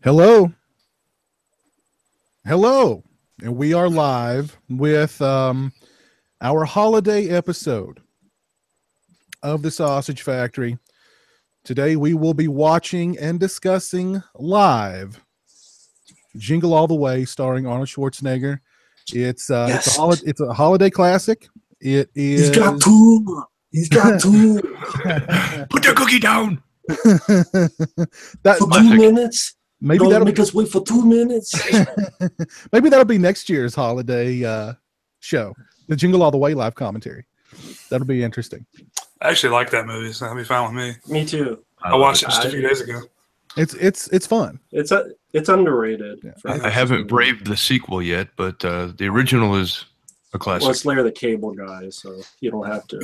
Hello. Hello. And we are live with our holiday episode of the Sausage Factory. Today we will be watching and discussing live Jingle All the Way starring Arnold Schwarzenegger. It's a holiday classic. It is. He's got two. He's got two. Put the cookie down. That for 2 minutes. Maybe that'll make us wait for 2 minutes. Maybe that'll be next year's holiday show, the Jingle All the Way live commentary. That'll be interesting. I actually like that movie, so that'll be fine with me. Me too. I watched it just a few days ago. It's fun. It's underrated. Yeah. I haven't braved the sequel yet, but the original is a classic. Well, it's Larry the Cable Guy, so you don't have to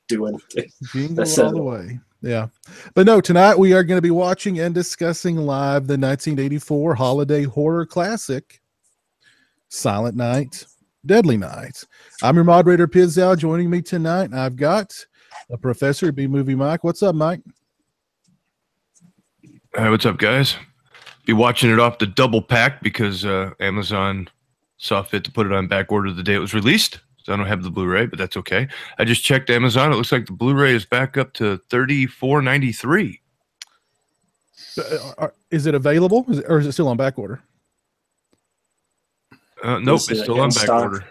do anything. Jingle All the Way. Yeah. But no, tonight we are going to be watching and discussing live the 1984 holiday horror classic, Silent Night, Deadly Night. I'm your moderator, Pizzow. Joining me tonight, I've got a Professor B-Movie Mike. What's up, Mike? Hey, what's up, guys? Be watching it off the double pack because Amazon saw fit to put it on back order the day it was released. So I don't have the Blu-ray, but that's okay. I just checked Amazon. It looks like the Blu-ray is back up to $34.93. Is it available, or is it still on back order? Nope, it's still on back order.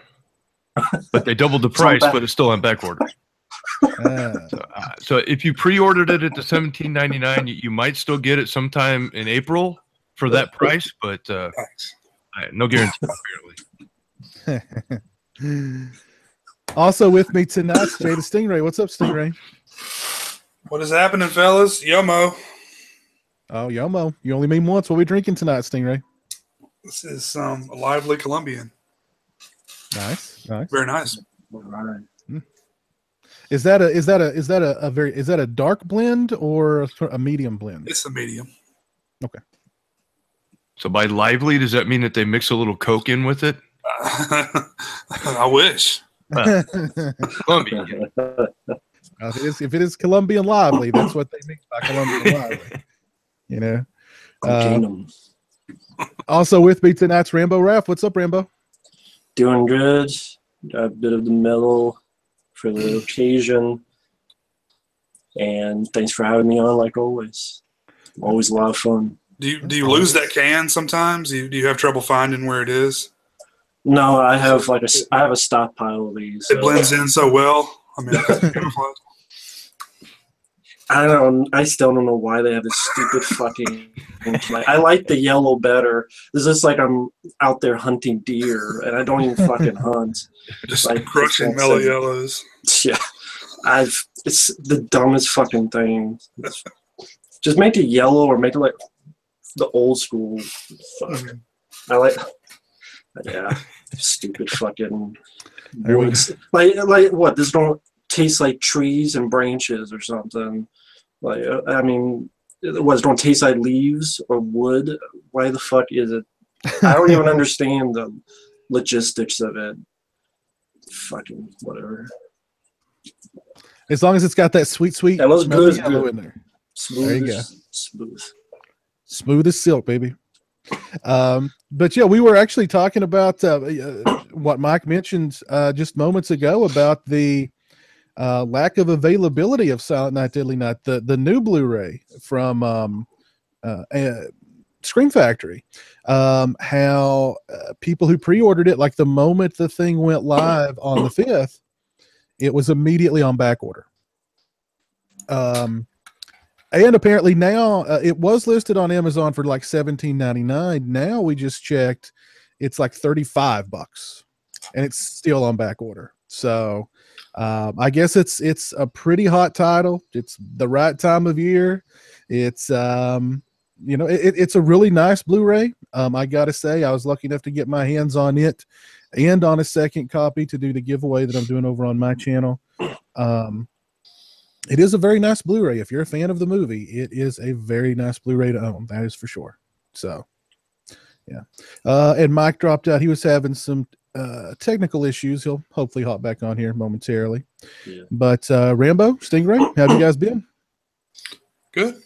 But they doubled the price, but it's still on back order. So if you pre-ordered it at the $17.99, you might still get it sometime in April for that price, but no guarantee, apparently. Also with me tonight, Jay the Stingray. What's up, Stingray? What is happening, fellas? Yomo. Oh, Yomo. You only mean once. What are we drinking tonight, Stingray? This is a lively Colombian. Nice. Very nice. Is that a dark blend or a medium blend? It's a medium. Okay. So by lively, does that mean that they mix a little Coke in with it? I wish. Colombian. If it is Colombian lively, that's what they mean by Colombian lively. You know. Also with me tonight's Rambo Raff. What's up, Rambo? Doing good. Got a bit of the medal for the occasion. And thanks for having me on, like always. Always a lot of fun. Do you lose that can sometimes? Do you have trouble finding where it is? No, I have a stockpile of these. It blends in so well. I mean, I still don't know why they have this stupid fucking. I like the yellow better. It's just like I'm out there hunting deer, and I don't even fucking hunt. Just like crushing mellow yellows. Yeah, it's the dumbest fucking thing. Just make it yellow or make it like the old school. Fuck. I like. Yeah, stupid fucking woods. Like what? This don't taste like trees and branches or something. Like I mean, don't taste like leaves or wood? Why the fuck is it? I don't even understand the logistics of it. Fucking whatever. As long as it's got that sweet. That was good. Yellow in there. Smooth. There you go. Smooth as silk, baby. But yeah, we were actually talking about what Mike mentioned just moments ago about the lack of availability of Silent Night, Deadly Night, the new Blu-ray from Scream Factory. How people who pre-ordered it, like the moment the thing went live on the 5th, it was immediately on back order. And apparently now it was listed on Amazon for like $17.99. Now we just checked, it's like $35, and it's still on back order. So I guess it's a pretty hot title. It's the right time of year. It's it's a really nice Blu-ray. I gotta say, I was lucky enough to get my hands on it and on a second copy to do the giveaway that I'm doing over on my channel. It is a very nice Blu-ray. If you're a fan of the movie, it is a very nice Blu-ray to own. That is for sure. So, yeah. And Mike dropped out. He was having some technical issues. He'll hopefully hop back on here momentarily. Yeah. But Rambo, Stingray, how have you guys been? Good.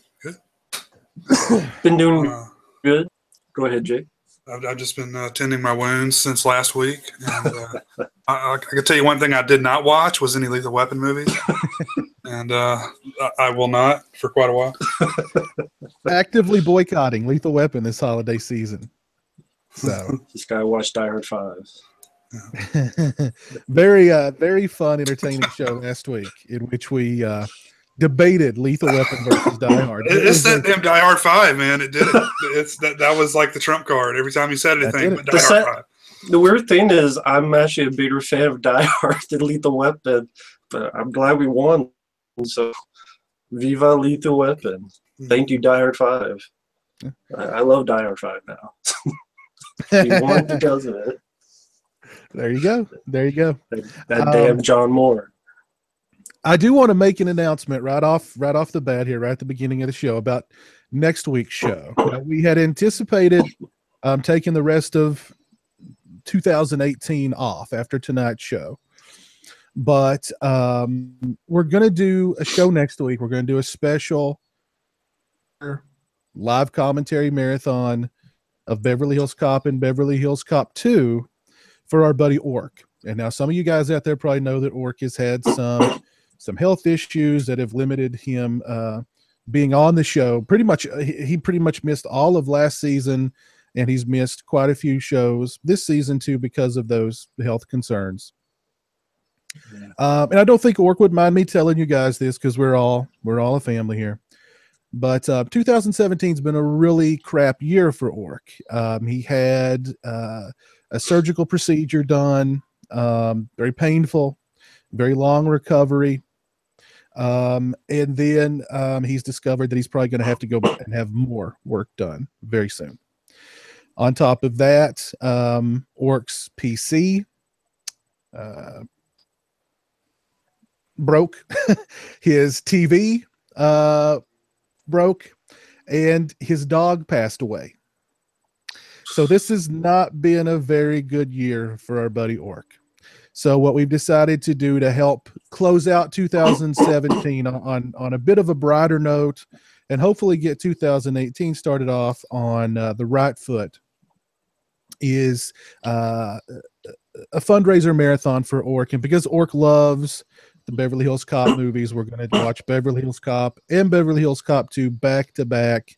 Been doing good. Go ahead, Jake. I've just been tending my wounds since last week. And I can tell you one thing I did not watch was any Lethal Weapon movies. And I will not for quite a while. Actively boycotting Lethal Weapon this holiday season. So This guy watched Die Hard 5. very fun, entertaining show last week in which we debated Lethal Weapon versus Die Hard. It's that damn Die Hard 5, man. It did it. That was like the trump card. Every time you said anything, but Die Hard 5. The weird thing is, I'm actually a bigger fan of Die Hard than Lethal Weapon, but I'm glad we won. So, viva Lethal Weapon. Thank you, Die Hard 5. I love Die Hard 5 now. We won because of it. There you go. That damn John Moore. I do want to make an announcement right off the bat here, right at the beginning of the show, about next week's show. We had anticipated taking the rest of 2018 off after tonight's show, but we're going to do a show next week. We're going to do a special live commentary marathon of Beverly Hills Cop and Beverly Hills Cop 2 for our buddy Ork. And now some of you guys out there probably know that Ork has had some health issues that have limited him being on the show. He pretty much missed all of last season, and he's missed quite a few shows this season too because of those health concerns. And I don't think Ork would mind me telling you guys this because we're all a family here. But 2017's been a really crap year for Ork. He had a surgical procedure done, very painful, very long recovery. And then he's discovered that he's probably going to have to go and have more work done very soon. On top of that, Ork's PC broke. His TV broke, and his dog passed away. So this has not been a very good year for our buddy Ork. So what we've decided to do to help close out 2017 on a bit of a brighter note and hopefully get 2018 started off on the right foot is a fundraiser marathon for Ork. And because Ork loves the Beverly Hills Cop movies, we're going to watch Beverly Hills Cop and Beverly Hills Cop 2 back to back,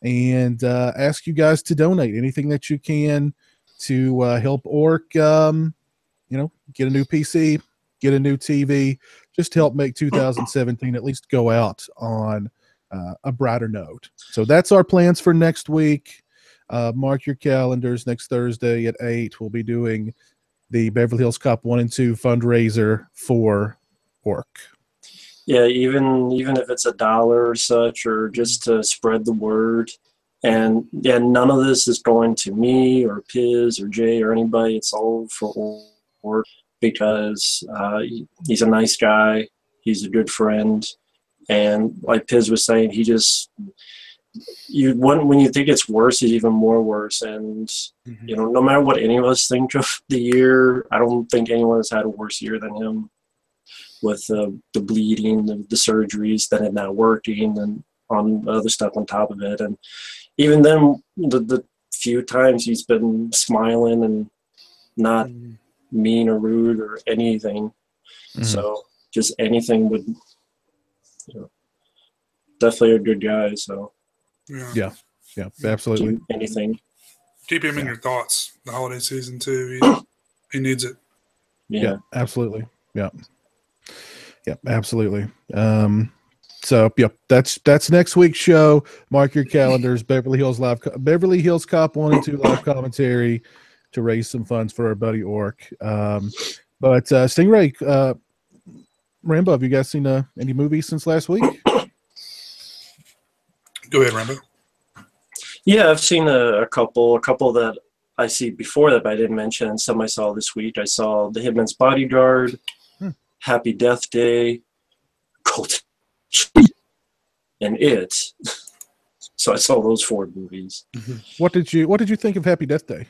and ask you guys to donate anything that you can to help Ork, get a new PC, get a new TV, just to help make 2017 at least go out on a brighter note. So that's our plans for next week. Mark your calendars. Next Thursday at 8, we'll be doing the Beverly Hills Cop 1 and 2 fundraiser for Ork. Yeah, even if it's $1 or such, or just to spread the word. And yeah, none of this is going to me or Piz or Jay or anybody. It's all for Ork because he's a nice guy. He's a good friend. And like Piz was saying, when you think it's worse, it's even more worse. And, no matter what any of us think of the year, I don't think anyone has had a worse year than him. With the bleeding, the surgeries that are not working, and on other stuff on top of it. And even then, the few times he's been smiling and not mean or rude or anything. So just anything would, definitely a good guy. So yeah, absolutely. Anything. Keep him in your thoughts. The holiday season too. He needs it. Yeah, absolutely. Yeah, absolutely. So that's next week's show. Mark your calendars. Beverly Hills Cop 1 and 2 live commentary to raise some funds for our buddy Ork. But Stingray, Rambo, have you guys seen any movies since last week? Go ahead, Rambo. Yeah, I've seen a couple that I see before that, but I didn't mention, and some I saw this week. I saw The Hitman's Bodyguard, Happy Death Day, Cold, and It. So I saw those 4 movies. What did you think of Happy Death Day?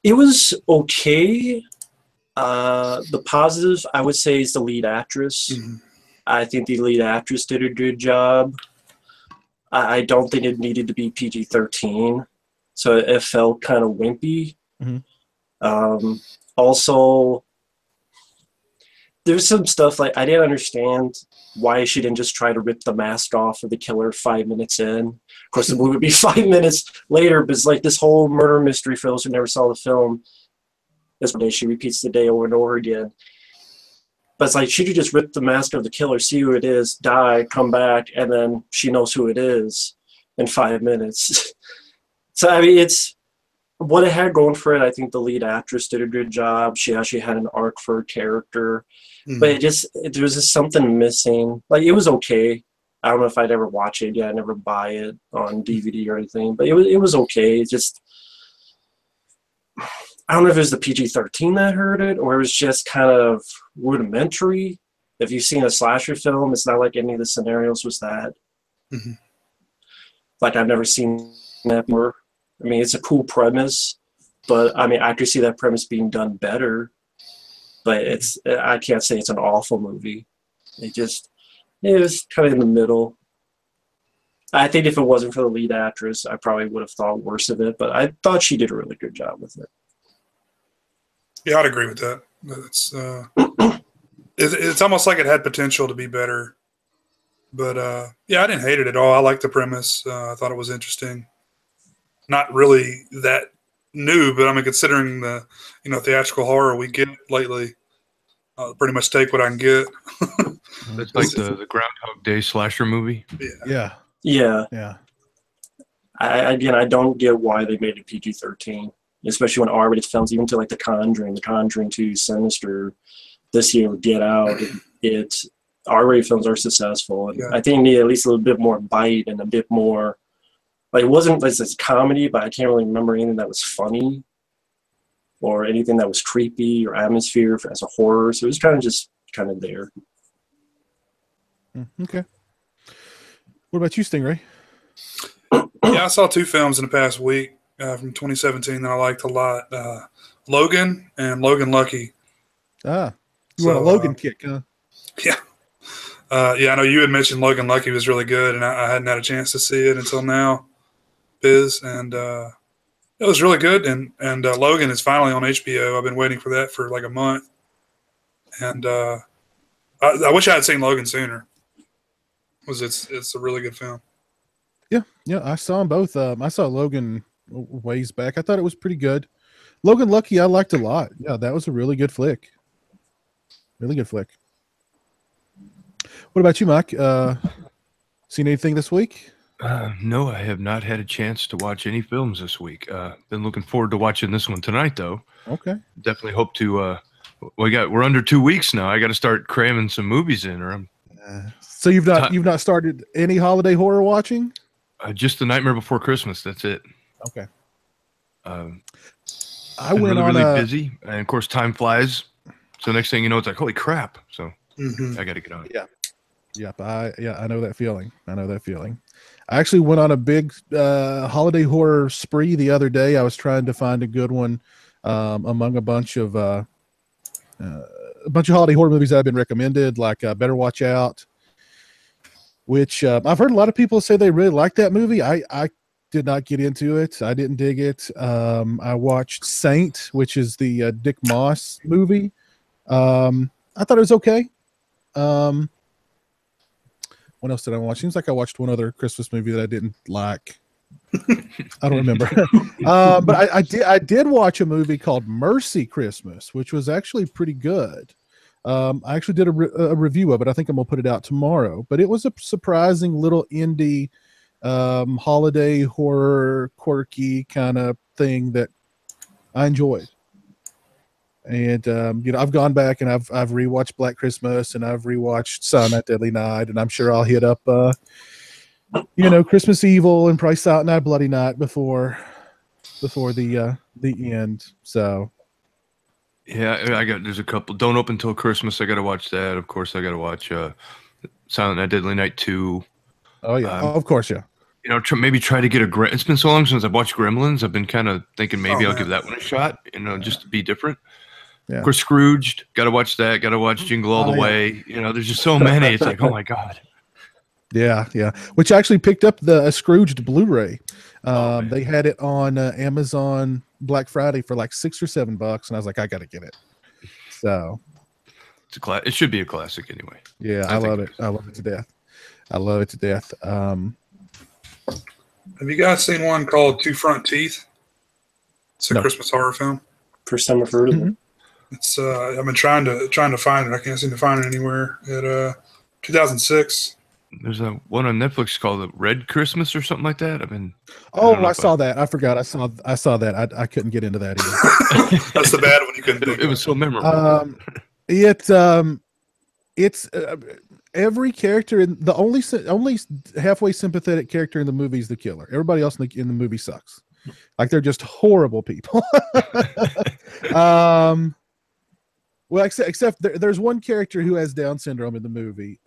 It was okay. The positive, I would say, is the lead actress. I think the lead actress did a good job. I don't think it needed to be PG-13, so it felt kind of wimpy. Also, there's some stuff like I didn't understand why she didn't just try to rip the mask off of the killer 5 minutes in. Of course, the movie would be 5 minutes later, but it's like this whole murder mystery for those who never saw the film. This day she repeats the day over and over again. But it's like she could just rip the mask of the killer, see who it is, die, come back, and then she knows who it is in 5 minutes. So I mean, it's what it had going for it. I think the lead actress did a good job. She actually had an arc for her character, but there was just something missing. Like it was okay. I don't know if I'd ever watch it. Yeah, I never buy it on DVD or anything, but it was okay. It just I don't know if it was the PG-13 that hurt it, or it was just kind of rudimentary. If you've seen a slasher film, it's not like any of the scenarios was that. Like I've never seen that before. I mean, it's a cool premise, but I mean, I could see that premise being done better. But I can't say it's an awful movie. It was kind of in the middle. I think if it wasn't for the lead actress, I probably would have thought worse of it. But I thought she did a really good job with it. Yeah, I'd agree with that. It's almost like it had potential to be better. But yeah, I didn't hate it at all. I liked the premise. I thought it was interesting. Not really that new, but I mean, considering the theatrical horror we get lately, I'll pretty much take what I can get. It's like the Groundhog Day slasher movie. Yeah. I don't get why they made it PG-13, especially when R-rated films, even to like The Conjuring 2, Sinister, this year Get Out, R-rated films are successful. And I think they need at least a little bit more bite and a bit more. Like it wasn't like this comedy, but I can't really remember anything that was funny or anything that was creepy or atmosphere as a horror. So it was kind of there. Okay. What about you, Stingray? Yeah, I saw 2 films in the past week from 2017 that I liked a lot. Logan and Logan Lucky. You want a Logan kick, huh? Yeah. Yeah, I know you had mentioned Logan Lucky was really good, and I hadn't had a chance to see it until now. And it was really good. And Logan is finally on HBO. I've been waiting for that for like a month. And I wish I had seen Logan sooner. It's a really good film. Yeah, I saw them both. I saw Logan ways back. I thought it was pretty good. Logan Lucky, I liked a lot. Yeah, that was a really good flick. Really good flick. What about you, Mike? Seen anything this week? No, I have not had a chance to watch any films this week. Been looking forward to watching this one tonight, though. Okay. Definitely hope to. We're under 2 weeks now. I got to start cramming some movies in, or I'm. So you've not started any holiday horror watching? Just The Nightmare Before Christmas. That's it. Okay. I went really busy, and of course, time flies. So next thing you know, it's like, holy crap! So I got to get on it. Yeah. Yep. I know that feeling. I actually went on a big holiday horror spree the other day. I was trying to find a good one among a bunch of holiday horror movies that have been recommended, like Better Watch Out, which I've heard a lot of people say they really like that movie. I did not get into it. I didn't dig it. I watched Saint, which is the Dick Moss movie. I thought it was okay. What else did I watch? Seems like I watched one other Christmas movie that I didn't like. I don't remember. But I did watch a movie called Mercy Christmas, which was actually pretty good. I actually did a review of it. I think I'm gonna put it out tomorrow. But it was a surprising little indie holiday horror, quirky kind of thing that I enjoyed. And I've gone back and I've rewatched Black Christmas and I've rewatched Silent Night, Deadly Night, and I'm sure I'll hit up Christmas Evil and probably Silent Night, Bloody Night before the end. So yeah, there's a couple. Don't Open Till Christmas. I got to watch that. Of course, I got to watch Silent Night, Deadly Night 2. Oh yeah, of course, yeah. Maybe try to get it's been so long since I've watched Gremlins. I've been kind of thinking maybe I'll give that one a shot. Just to be different. Yeah. Of course, Scrooged. Got to watch that. Got to watch Jingle All the Way. There's just so many. It's like, oh my god. Yeah, yeah. Which actually picked up the Scrooged Blu-ray. man. They had it on Amazon Black Friday for like $6 or $7, and I was like, I gotta get it. So It's it should be a classic anyway. yeah, I love it. I love it to death. I love it to death. Have you guys seen one called Two Front Teeth? It's a No. Christmas horror film. First time I've heard of it. It's I've been trying to find it. I can't seem to find it anywhere. It 2006. There's a one on Netflix called Red Christmas or something like that. Oh, don't know I if saw that. I forgot. I saw that. I couldn't get into that either. That's the bad one you couldn't think It was so memorable. It's every character in the only halfway sympathetic character in the movie is the killer. Everybody else in the movie sucks. Like they're just horrible people. Well, except there's one character who has Down syndrome in the movie.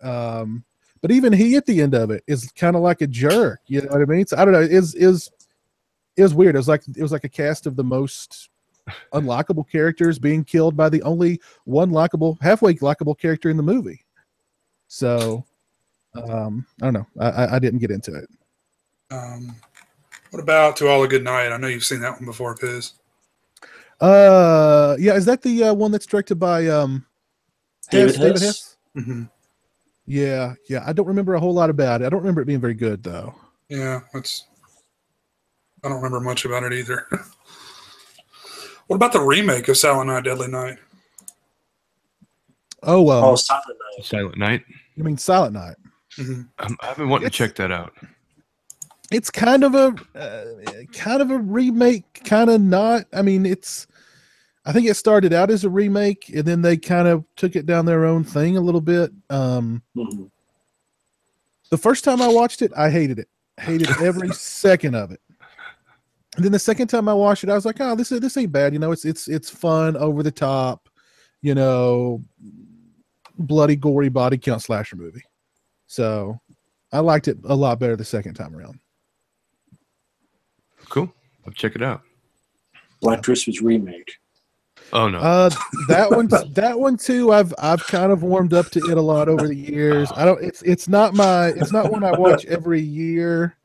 But even he at the end of it is kind of like a jerk. You know what I mean? So I don't know. It was weird. It was like a cast of the most unlockable characters being killed by the only one halfway likable character in the movie. So I don't know. I didn't get into it. What about To All a Good Night? I know you've seen that one before, Piz. Yeah, is that the one that's directed by David David Hess? Hess? Mm-hmm. Yeah. I don't remember a whole lot about it. I don't remember it being very good though. Yeah, I don't remember much about it either. What about the remake of Silent Night, Deadly Night? Oh, Silent Night. Silent Night. you mean Silent Night? Mm-hmm. I've been wanting to check that out. It's kind of a remake, kind of not. I mean, I think it started out as a remake, and then they kind of took it down their own thing a little bit. The first time I watched it, I hated it. Hated every second of it. And then the second time I watched it, I was like, "Oh, this ain't bad. You know, it's fun, over the top, you know, bloody, gory body count slasher movie." So I liked it a lot better the second time around. Cool. I'll check it out. Black Christmas remake. Oh no. That one too. I've kind of warmed up to it a lot over the years. It's not one I watch every year.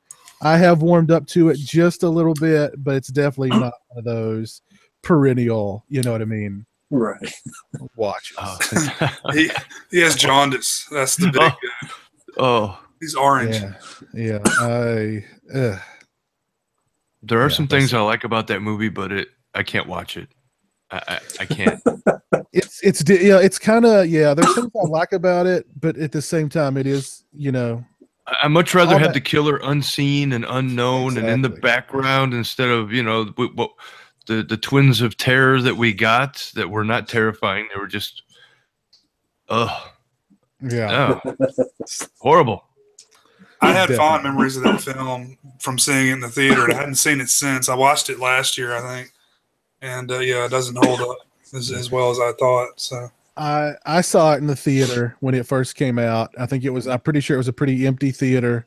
I have warmed up to it just a little bit, but it's definitely not one of those perennial, you know what I mean? Right. Watch. He has jaundice. That's the big. He's orange. Yeah. There are some things I like about that movie, but I can't watch it. I can't. It's kind of there's things I like about it, but at the same time, it is, you know. I much rather have the killer unseen and unknown and in the background instead of, you know, the twins of terror that we got that were not terrifying. They were just, horrible. I had fond memories of that film from seeing it in the theater, and I hadn't seen it since. I watched it last year, I think, and it doesn't hold up as well as I thought. So I saw it in the theater when it first came out. I'm pretty sure it was a pretty empty theater.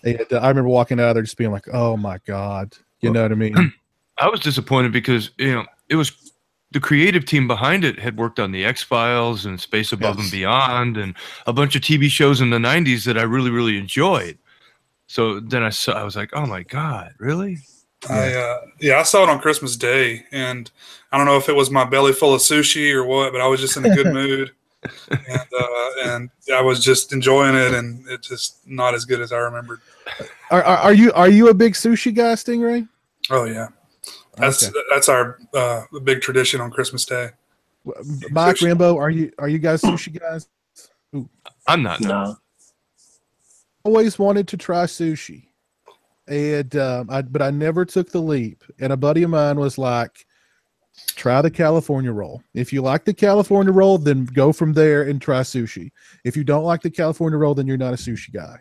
And I remember walking out of there just being like, "Oh my God," you know what I mean? I was disappointed because, you know, it was the creative team behind it had worked on the X-Files and Space Above and Beyond and a bunch of TV shows in the 90s that I really, really enjoyed. So then I was like, oh my God, really? I saw it on Christmas Day, and I don't know if it was my belly full of sushi or what, but I was just in a good mood, and I was just enjoying it, and it's just not as good as I remembered. Are you a big sushi guy, Stingray? Oh yeah, that's our big tradition on Christmas Day. Mike, Rambo, are you guys sushi guys? Ooh. I'm not. No. Always wanted to try sushi. And but I never took the leap. And a buddy of mine was like, try the California roll. If you like the California roll, then go from there and try sushi. If you don't like the California roll, then you're not a sushi guy.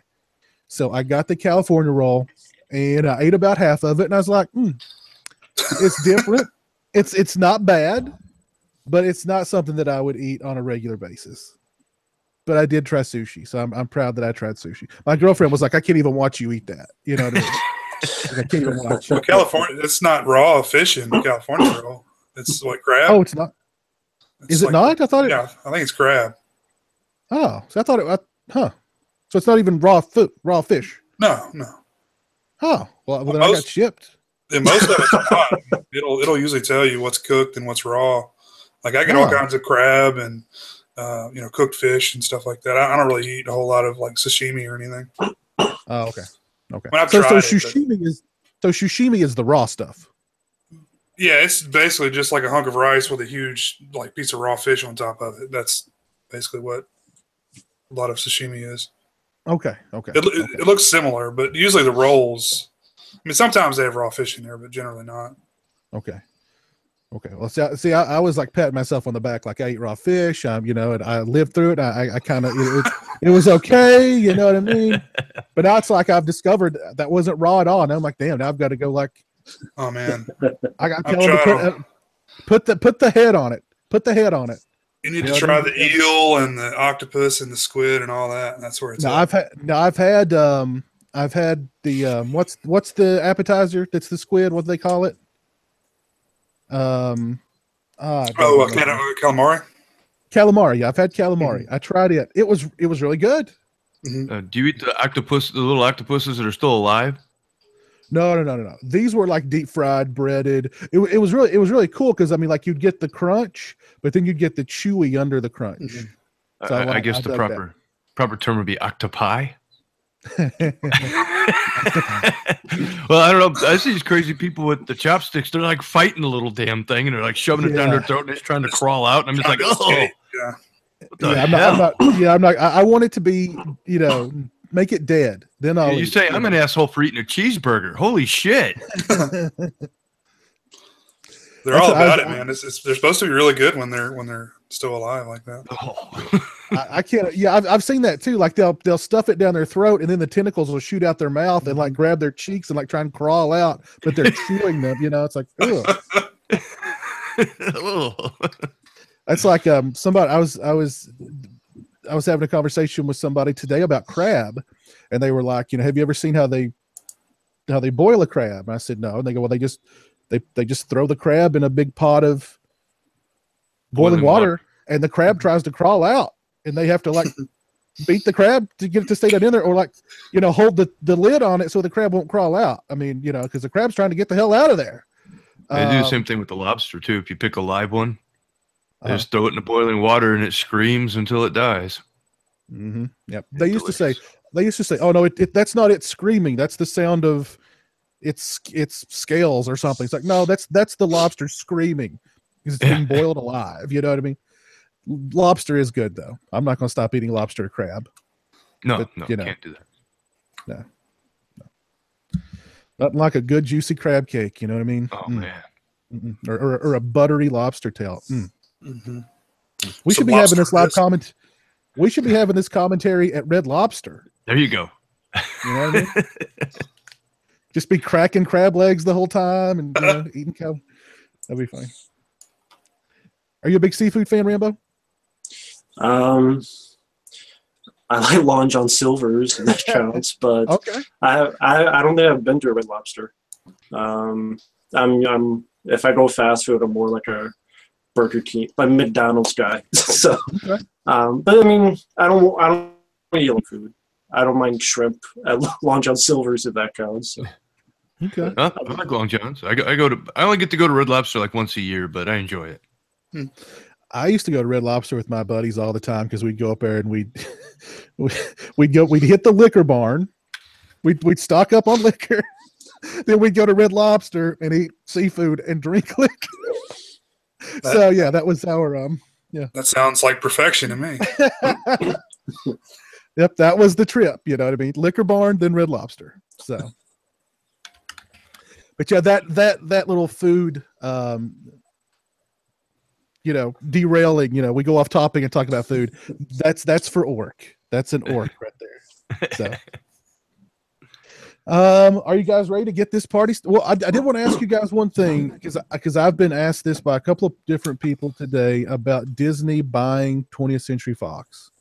So I got the California roll and I ate about half of it, and I was like, it's different. It's not bad, but it's not something that I would eat on a regular basis. But I did try sushi, so I'm proud that I tried sushi. My girlfriend was like, I can't even watch you eat that. You know what I mean? Like, I can't even watch. Well, California, it's not raw fish in California roll. It's what, crab? Oh, it's not. Is it not? I thought it. Yeah, I think it's crab. Oh, so I thought it. So it's not even raw fish. No. Oh, well then I got Most- shipped. And most of it's not. It'll usually tell you what's cooked and what's raw. Like I get all kinds of crab and cooked fish and stuff like that. I don't really eat a whole lot of like sashimi or anything. Oh, okay. Okay. When I've So tried it, sashimi is the raw stuff. Yeah, it's basically just like a hunk of rice with a huge like piece of raw fish on top of it. That's basically what a lot of sashimi is. Okay. Okay. It looks similar, but usually the rolls. I mean, sometimes they have raw fish in there, but generally not. Okay. Well, see, I was like patting myself on the back, like I eat raw fish, and I lived through it. I kind of, it was okay, you know what I mean? But now it's like I've discovered that wasn't raw at all. And I'm like, damn, now I've got to go like, oh man, I got to tell him to put the head on it. Put the head on it. You need to try the eel and the octopus and the squid and all that. That's where it's. I've had the what's the appetizer? That's the squid. What do they call it? Calamari. Calamari. Yeah, I've had calamari. I tried it. It was really good. Do you eat the little octopuses that are still alive? No. These were like deep fried, breaded. It was really cool because I mean, like you'd get the crunch, but then you'd get the chewy under the crunch. So I guess the proper term would be octopi. Well, I don't know. I see these crazy people with the chopsticks. They're like fighting the little damn thing, and they're like shoving it down their throat, and it's trying to crawl out. And I'm just like, oh, yeah. I'm not. I want it to be, make it dead. Then I'll. You say I'm an asshole for eating a cheeseburger. Holy shit! They're all about it, man. They're supposed to be really good when they're still alive like that. Oh. I can't. Yeah, I've seen that too. Like they'll stuff it down their throat, and then the tentacles will shoot out their mouth and like grab their cheeks and like try and crawl out, but they're chewing them. It's like, ugh. That's like somebody. I was having a conversation with somebody today about crab, and they were like, have you ever seen how they boil a crab? And I said no. And they go, well, they just throw the crab in a big pot of boiling water, and the crab tries to crawl out, and they have to like beat the crab to get it to stay down in there, or like hold the lid on it so the crab won't crawl out. I mean, because the crab's trying to get the hell out of there. They do the same thing with the lobster too. If you pick a live one, they just throw it in the boiling water and it screams until it dies. Mm-hmm. Yep. They used to say, oh no, that's not it screaming. That's the sound of its scales or something. It's like, no, that's the lobster screaming because it's being boiled alive. You know what I mean? Lobster is good though. I'm not going to stop eating lobster or crab. No, can't do that. No. Nothing like a good juicy crab cake. You know what I mean? Oh man. Or a buttery lobster tail. Mm-hmm. We should be having this live comment. We should be having this commentary at Red Lobster. There you go. You know what I mean? Just be cracking crab legs the whole time and eating cow. That'd be funny. Are you a big seafood fan, Rambo? I like Long John Silver's, and that counts. But okay. I don't think I've been to a Red Lobster. I'm if I go fast food, I'm more like a Burger King, like McDonald's guy. So, okay. But I mean, I don't eat food. I don't mind shrimp at Long John Silver's if that counts. So. Okay. I like Long John's. I only get to go to Red Lobster like once a year, but I enjoy it. I used to go to Red Lobster with my buddies all the time because we'd go up there and we'd hit the liquor barn. We'd stock up on liquor. Then we'd go to Red Lobster and eat seafood and drink liquor. So yeah, that was our yeah. That sounds like perfection to me. Yep, that was the trip. You know what I mean? Liquor barn, then Red Lobster. So, but yeah, that little food, derailing. We go off topic and talk about food. That's for Orc. That's an Orc right there. So. Are you guys ready to get this party? Well, I did want to ask you guys one thing because I've been asked this by a couple of different people today about Disney buying 20th Century Fox.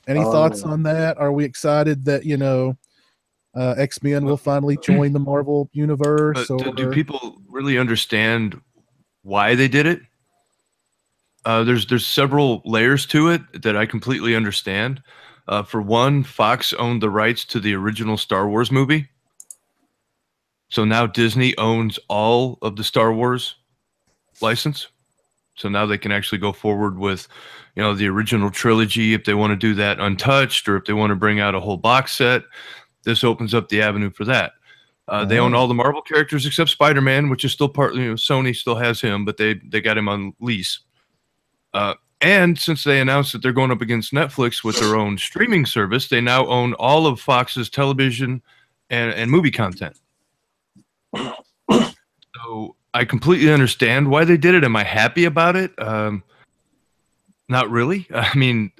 Any thoughts on that? Are we excited that X-Men will finally join the Marvel universe? Do people really understand why they did it? There's several layers to it that I completely understand. For one, Fox owned the rights to the original Star Wars movie. So now Disney owns all of the Star Wars license. So now they can actually go forward with, the original trilogy if they want to do that untouched, or if they want to bring out a whole box set. This opens up the avenue for that. They own all the Marvel characters except Spider-Man, which is still part. Sony still has him, but they got him on lease. And since they announced that they're going up against Netflix with their own streaming service, they now own all of Fox's television and movie content. So I completely understand why they did it. Am I happy about it? Not really. I mean,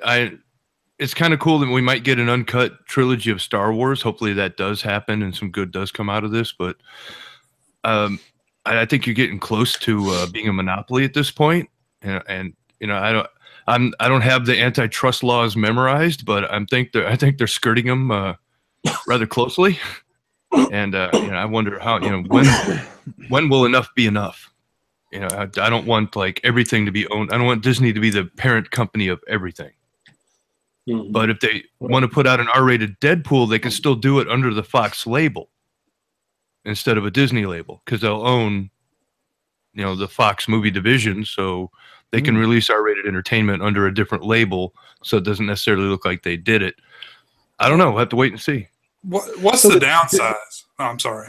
it's kind of cool that we might get an uncut trilogy of Star Wars. Hopefully that does happen and some good does come out of this. But I think you're getting close to being a monopoly at this point. And I don't have the antitrust laws memorized, but I think they're skirting them rather closely. And I wonder how when will enough be enough? I don't want like everything to be owned. I don't want Disney to be the parent company of everything. Mm-hmm. But if they want to put out an R-rated Deadpool, they can still do it under the Fox label instead of a Disney label, because they'll own, the Fox movie division, so they can release R-rated entertainment under a different label, so it doesn't necessarily look like they did it. I don't know. We'll have to wait and see. What's the downside? Oh, I'm sorry.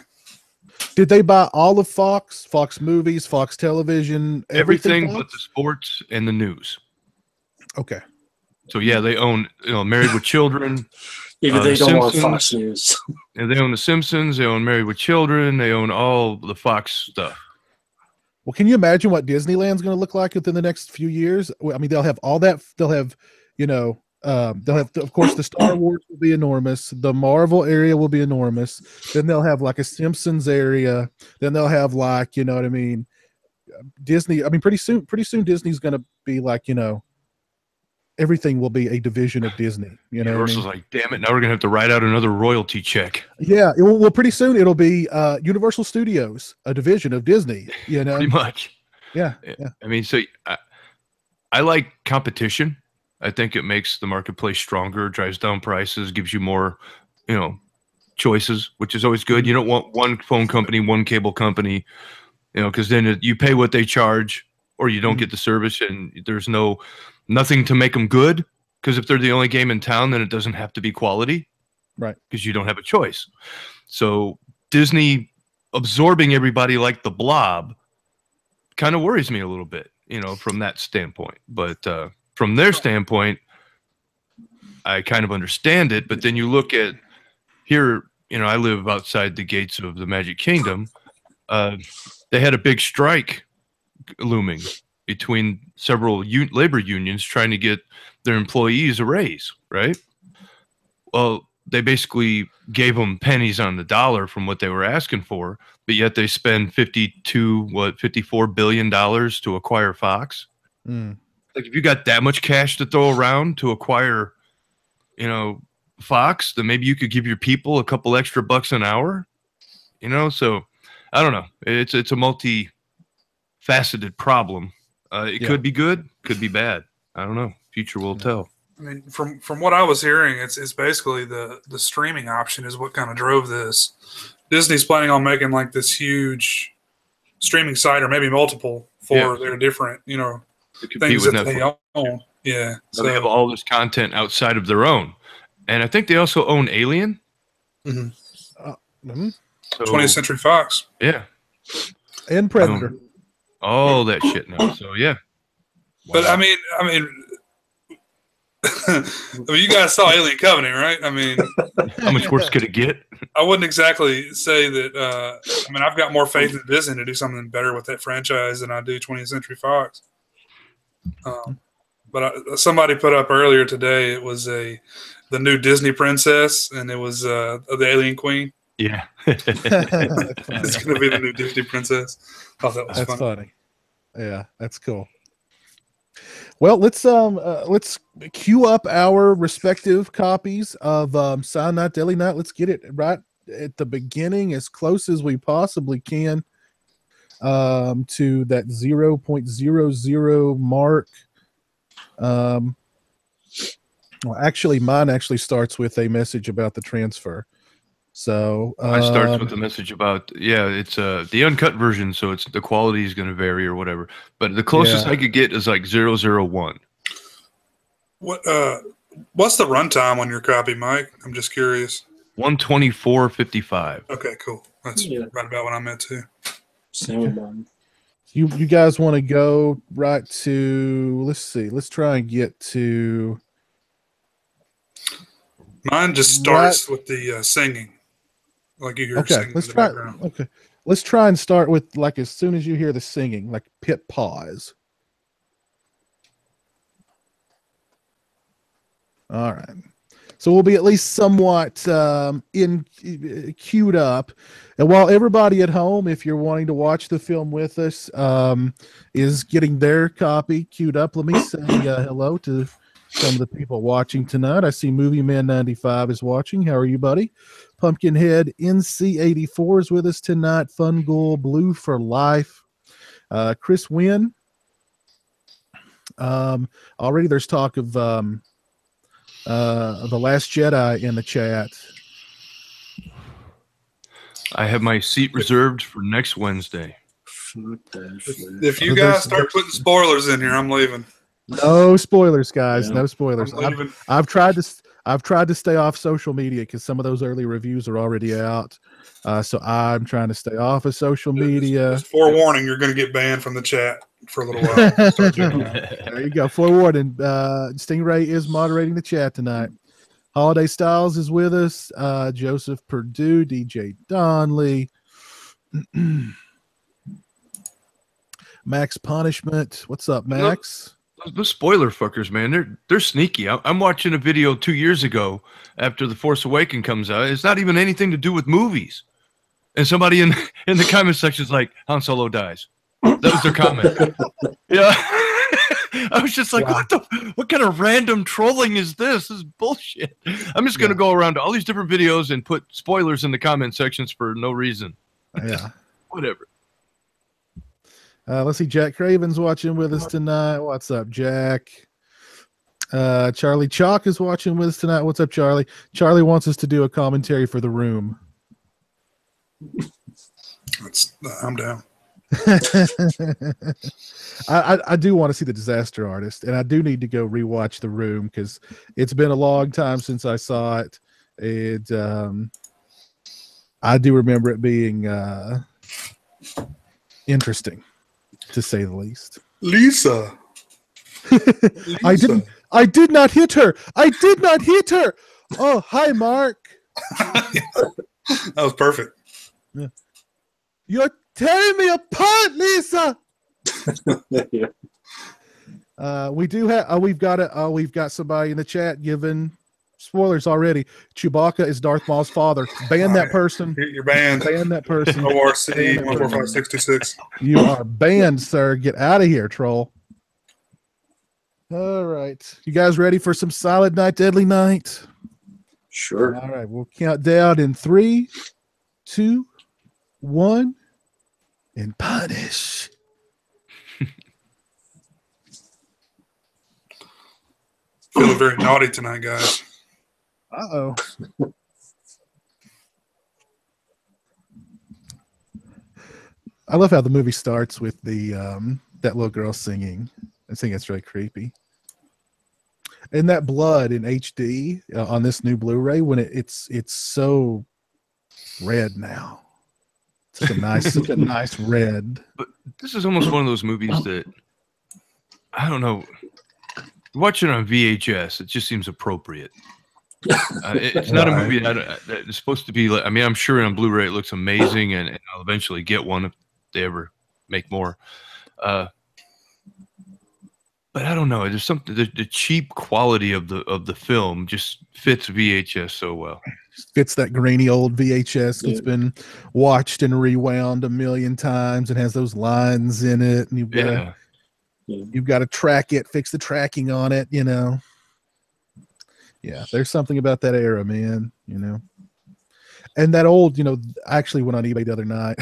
Did they buy all of Fox Movies, Fox Television, everything but the sports and the news? Okay. So yeah, they own Married with Children. Even they don't want Fox News. And they own The Simpsons. They own Married with Children. They own all the Fox stuff. Well, can you imagine what Disneyland's going to look like within the next few years? I mean, they'll have all that. They'll have, they'll have, of course, the Star Wars will be enormous. The Marvel area will be enormous. Then they'll have like a Simpsons area. Then they'll have like, Disney. I mean, pretty soon Disney's going to be like, everything will be a division of Disney. Universal's like, damn it, now we're gonna have to write out another royalty check. Yeah, well, pretty soon it'll be Universal Studios, a division of Disney. Pretty much. Yeah. I mean, so I like competition. I think it makes the marketplace stronger, drives down prices, gives you more, choices, which is always good. You don't want one phone company, one cable company, because then you pay what they charge, or you don't get the service, and there's nothing to make them good, because if they're the only game in town, then it doesn't have to be quality, right? Because you don't have a choice. So Disney absorbing everybody like the Blob kind of worries me a little bit, from that standpoint. But from their standpoint, I kind of understand it. But then you look at here, I live outside the gates of the Magic Kingdom. They had a big strike looming between several labor unions trying to get their employees a raise, right? Well, they basically gave them pennies on the dollar from what they were asking for, but yet they spend $54 billion to acquire Fox. Like, if you got that much cash to throw around to acquire, Fox, then maybe you could give your people a couple extra bucks an hour, So I don't know. It's a multi-faceted problem. It could be good, could be bad. I don't know. Future will tell. I mean, from what I was hearing, it's basically the streaming option is what kind of drove this. Disney's planning on making like this huge streaming site, or maybe multiple, for their different, things that they own. Yeah, so they have all this content outside of their own, and I think they also own Alien. Mm-hmm. So, 20th Century Fox. Yeah, and Predator. All that shit now. So yeah. But wow. I mean, you guys saw Alien Covenant, right? I mean, how much worse could it get? I wouldn't exactly say that. I've got more faith in Disney to do something better with that franchise than I do 20th Century Fox. But somebody put up earlier today, it was the new Disney princess, and it was the Alien Queen. Yeah. It's going to be the new Disney princess. I thought that was funny. Yeah, that's cool. Well, let's queue up our respective copies of Silent Night, Deadly Night. Let's get it right at the beginning, as close as we possibly can to that 0.00 mark. Well, actually, mine actually starts with a message about the transfer. So Mine starts with a message about it's the uncut version, so it's the quality is going to vary or whatever. But the closest I could get is like 001. What's the runtime on your copy, Mike? I'm just curious. 124.55. Okay, cool. That's right about what I meant too. Same with mine. You guys want to go right to, let's see, let's try and get to. Mine just starts with the singing, like you hear singing in the background. Okay, let's try and start with like as soon as you hear the singing, like pit pause. All right. So we'll be at least somewhat queued up. And while everybody at home, if you're wanting to watch the film with us, is getting their copy queued up, let me say hello to some of the people watching tonight. I see Movie Man 95 is watching. How are you, buddy? Pumpkinhead NC84 is with us tonight. Fun Ghoul Blue for Life. Chris Wynn. Already there's talk of The Last Jedi in the chat. I have my seat reserved for next Wednesday. If you guys start putting spoilers in here, I'm leaving. No spoilers, guys. Yeah. No spoilers. I've tried to stay off social media because some of those early reviews are already out. So I'm trying to stay off of social media. Just forewarning, you're going to get banned from the chat for a little while. Start doing that. There you go. Forewarning. Stingray is moderating the chat tonight. Holiday Styles is with us. Joseph Purdue, DJ Donley. Max Punishment. What's up, Max? Those spoiler fuckers, man, they're sneaky. I'm watching a video 2 years ago after The Force Awakens comes out. It's not even anything to do with movies. And somebody in the comment section is like, Han Solo dies. That was their comment. Yeah. I was just like, what kind of random trolling is this? This is bullshit. I'm just going to go around to all these different videos and put spoilers in the comment sections for no reason. Yeah. Whatever. Let's see. Jack Craven's watching with us tonight. What's up, Jack? Charlie Chalk is watching with us tonight. What's up, Charlie? Charlie wants us to do a commentary for The Room. I'm down. I do want to see The Disaster Artist, and I do need to go rewatch The Room because it's been a long time since I saw it. I do remember it being interesting, to say the least. Lisa. I did not hit her. I did not hit her. Oh, hi, Mark. That was perfect. Yeah. You're tearing me apart, Lisa. Yeah. We do have. We've got somebody in the chat giving spoilers already. Chewbacca is Darth Maul's father. Ban that person. You're banned. Ban that person. ORC 14566. You are banned, sir. Get out of here, troll. All right. You guys ready for some Silent Night, Deadly Night? Sure. All right. We'll count down in 3, 2, 1, and punish. Feeling very naughty tonight, guys. Uh-oh. I love how the movie starts with the that little girl singing. I think it's really creepy. And that blood in HD on this new Blu-ray, when it's so red now. Such a nice red. But this is almost one of those movies that I don't know. Watching on VHS, it just seems appropriate. It's not a movie that is supposed to be. I mean, I'm sure on Blu-ray it looks amazing, and I'll eventually get one if they ever make more. But I don't know. There's something. The cheap quality of the film just fits VHS so well. Fits that grainy old VHS that's been watched and rewound a million times and has those lines in it, and you've got to track it, fix the tracking on it, you know. Yeah, there's something about that era, man, you know. And that old, you know, I actually went on eBay the other night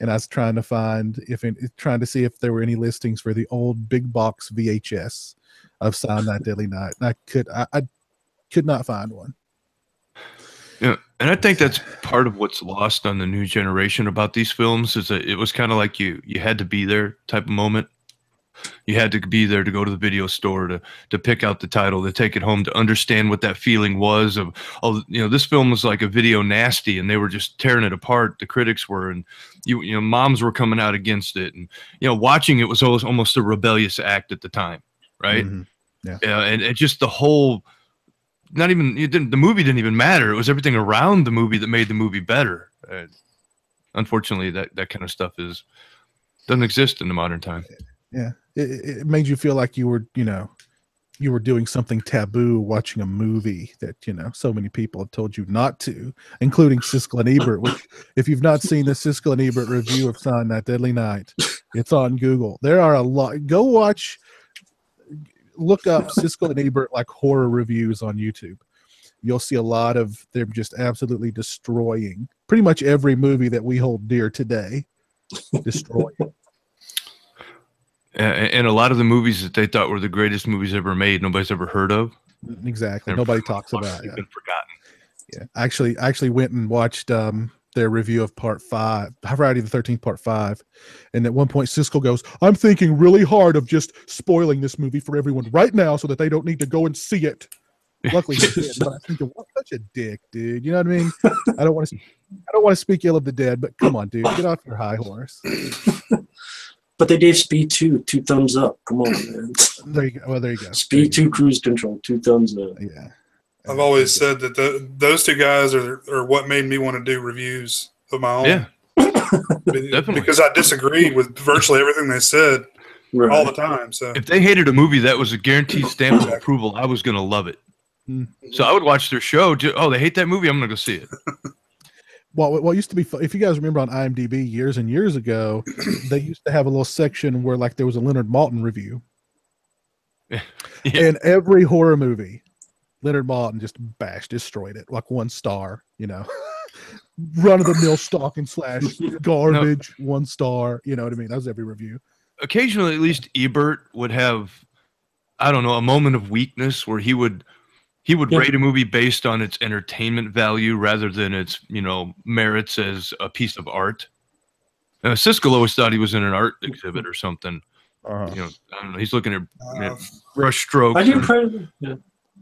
and I was trying to see if there were any listings for the old big box VHS of Silent Night, Deadly Night. And Could not find one. Yeah, and I think that's part of what's lost on the new generation about these films is that it was kind of like you had to be there type of moment. You had to be there to go to the video store to pick out the title, to take it home, to understand what that feeling was of, oh, this film was like a video nasty, and they were just tearing it apart. The critics were, and moms were coming out against it, and watching it was almost a rebellious act at the time, right? Mm-hmm. Yeah, and just the whole. Not even the movie didn't even matter. It was everything around the movie that made the movie better. Unfortunately, that kind of stuff doesn't exist in the modern time. Yeah, it made you feel like you were doing something taboo watching a movie that so many people have told you not to, including Siskel and Ebert. Which, if you've not seen the Siskel and Ebert review of Silent Night, Deadly Night, it's on Google. There are a lot. Go watch. Look up Siskel and Ebert like horror reviews on YouTube. You'll see a lot of them just absolutely destroying pretty much every movie that we hold dear today. Destroying. And a lot of the movies that they thought were the greatest movies ever made, nobody's ever heard of. Exactly. Nobody talks about it. Been forgotten. Yeah. I actually went and watched their review of Part 5, Friday the 13th, Part 5. And at one point, Siskel goes, "I'm thinking really hard of just spoiling this movie for everyone right now so that they don't need to go and see it." Luckily, he did. But I'm thinking, what such a dick, dude. You know what I mean? I don't want to speak ill of the dead, but come on, dude, get off your high horse. But they gave Speed 2 2 thumbs up. Come on, man. There you go. Well, there you go. Speed 2 Cruise Control 2 thumbs up. Yeah. I've always said that those two guys are what made me want to do reviews of my own. Yeah, definitely. Because I disagreed with virtually everything they said all the time. So if they hated a movie, that was a guaranteed stamp of approval. I was going to love it. So I would watch their show. Oh, they hate that movie. I'm going to go see it. Well, what used to be, if you guys remember on IMDb years and years ago, they used to have a little section where like there was a Leonard Maltin review. Yeah. And every horror movie, Leonard Maltin just destroyed it, like 1 star, run of the mill stalking / garbage, 1 star. You know what I mean? That was every review. Occasionally, at least Ebert would have, I don't know, a moment of weakness where he would rate a movie based on its entertainment value rather than its, merits as a piece of art. Siskel always thought he was in an art exhibit or something. I don't know. He's looking at brush strokes.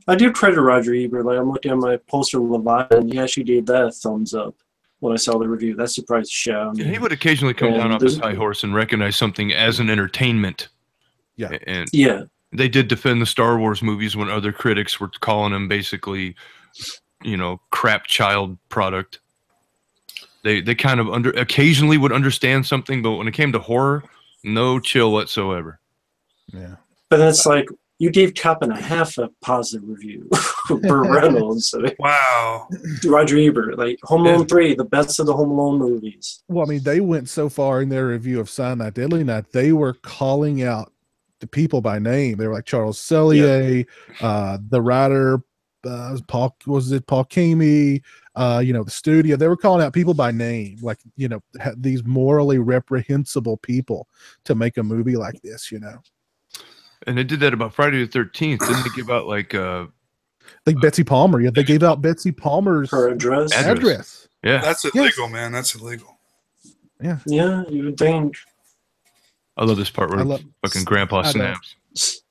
I do credit Roger Ebert. Like, I'm looking at my poster of Leviathan. He actually gave that a thumbs up when I saw the review. That surprised the shit out of me. He would occasionally come down off his high horse and recognize something as an entertainment. Yeah. And they did defend the Star Wars movies when other critics were calling them basically, crap child product. They kind of occasionally would understand something, but when it came to horror, no chill whatsoever. Yeah. But it's like, you gave Cop and a Half a positive review. Burt Reynolds. Wow. Roger Ebert. Like, Home Alone 3, the best of the Home Alone movies. Well, I mean, they went so far in their review of Silent Night, Deadly Night, they were calling out the people by name. They were like Charles Sellier, the writer, Paul Kamey, the studio. They were calling out people by name, like, these morally reprehensible people to make a movie like this, And they did that about Friday the 13th. Didn't they give out like Betsy Palmer? Yeah, they gave out Betsy Palmer's her address. Yeah, that's illegal, man. That's illegal. Yeah, you would think. I love this part where fucking Grandpa snaps.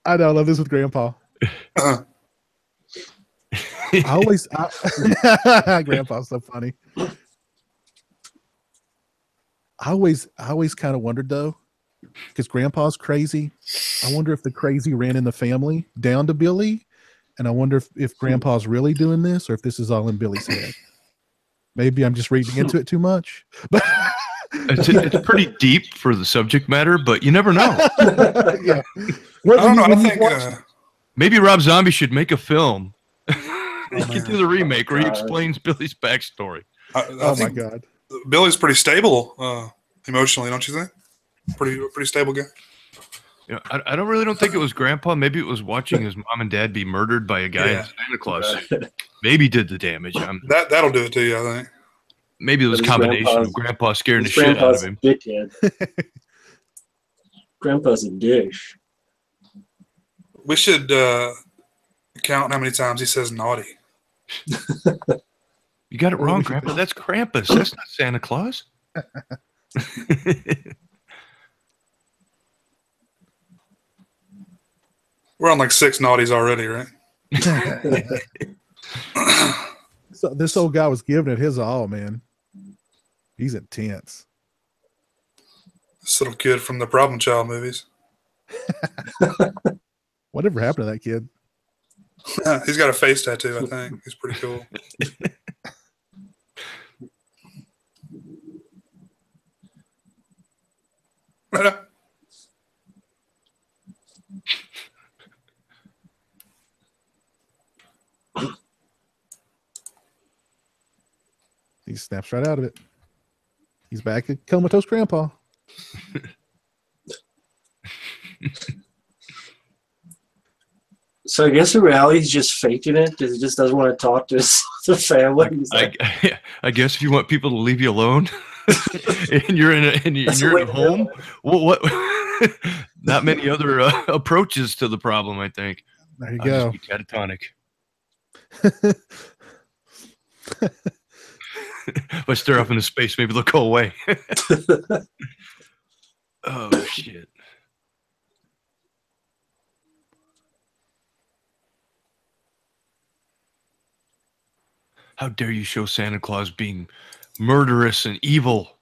I know. I love this with Grandpa. Grandpa's so funny. I always kind of wondered though, because Grandpa's crazy. I wonder if the crazy ran in the family down to Billy, and I wonder if Grandpa's really doing this or if this is all in Billy's head. Maybe I'm just reading into it too much, but it's pretty deep for the subject matter, but you never know. Yeah. I don't know. I think maybe Rob Zombie should make a film. He could do the remake where he explains Billy's backstory. Oh my God. Billy's pretty stable emotionally, don't you think? Pretty stable guy. I don't think it was Grandpa. Maybe it was watching his mom and dad be murdered by a guy in Santa Claus suit. Maybe did the damage. That'll do it to you, I think. Maybe it was a combination of Grandpa scaring the shit out of him. Grandpa's a dish. We should Count how many times he says naughty. You got it wrong, Grandpa. That's Krampus. That's not Santa Claus. We're on like 6 naughties already, right? So this old guy was giving it his all, man. He's intense. This little kid from the Problem Child movies. Whatever happened to that kid? He's got a face tattoo, I think. He's pretty cool. He snaps right out of it. He's back at Comatose Grandpa. So I guess in reality he's just faking it because he just doesn't want to talk to his family. He's like, I guess if you want people to leave you alone, and you're you're at home, what? Not many other approaches to the problem. I think. There you go. Just be catatonic. If I stare off into space, maybe they'll go away. Oh shit. How dare you show Santa Claus being murderous and evil?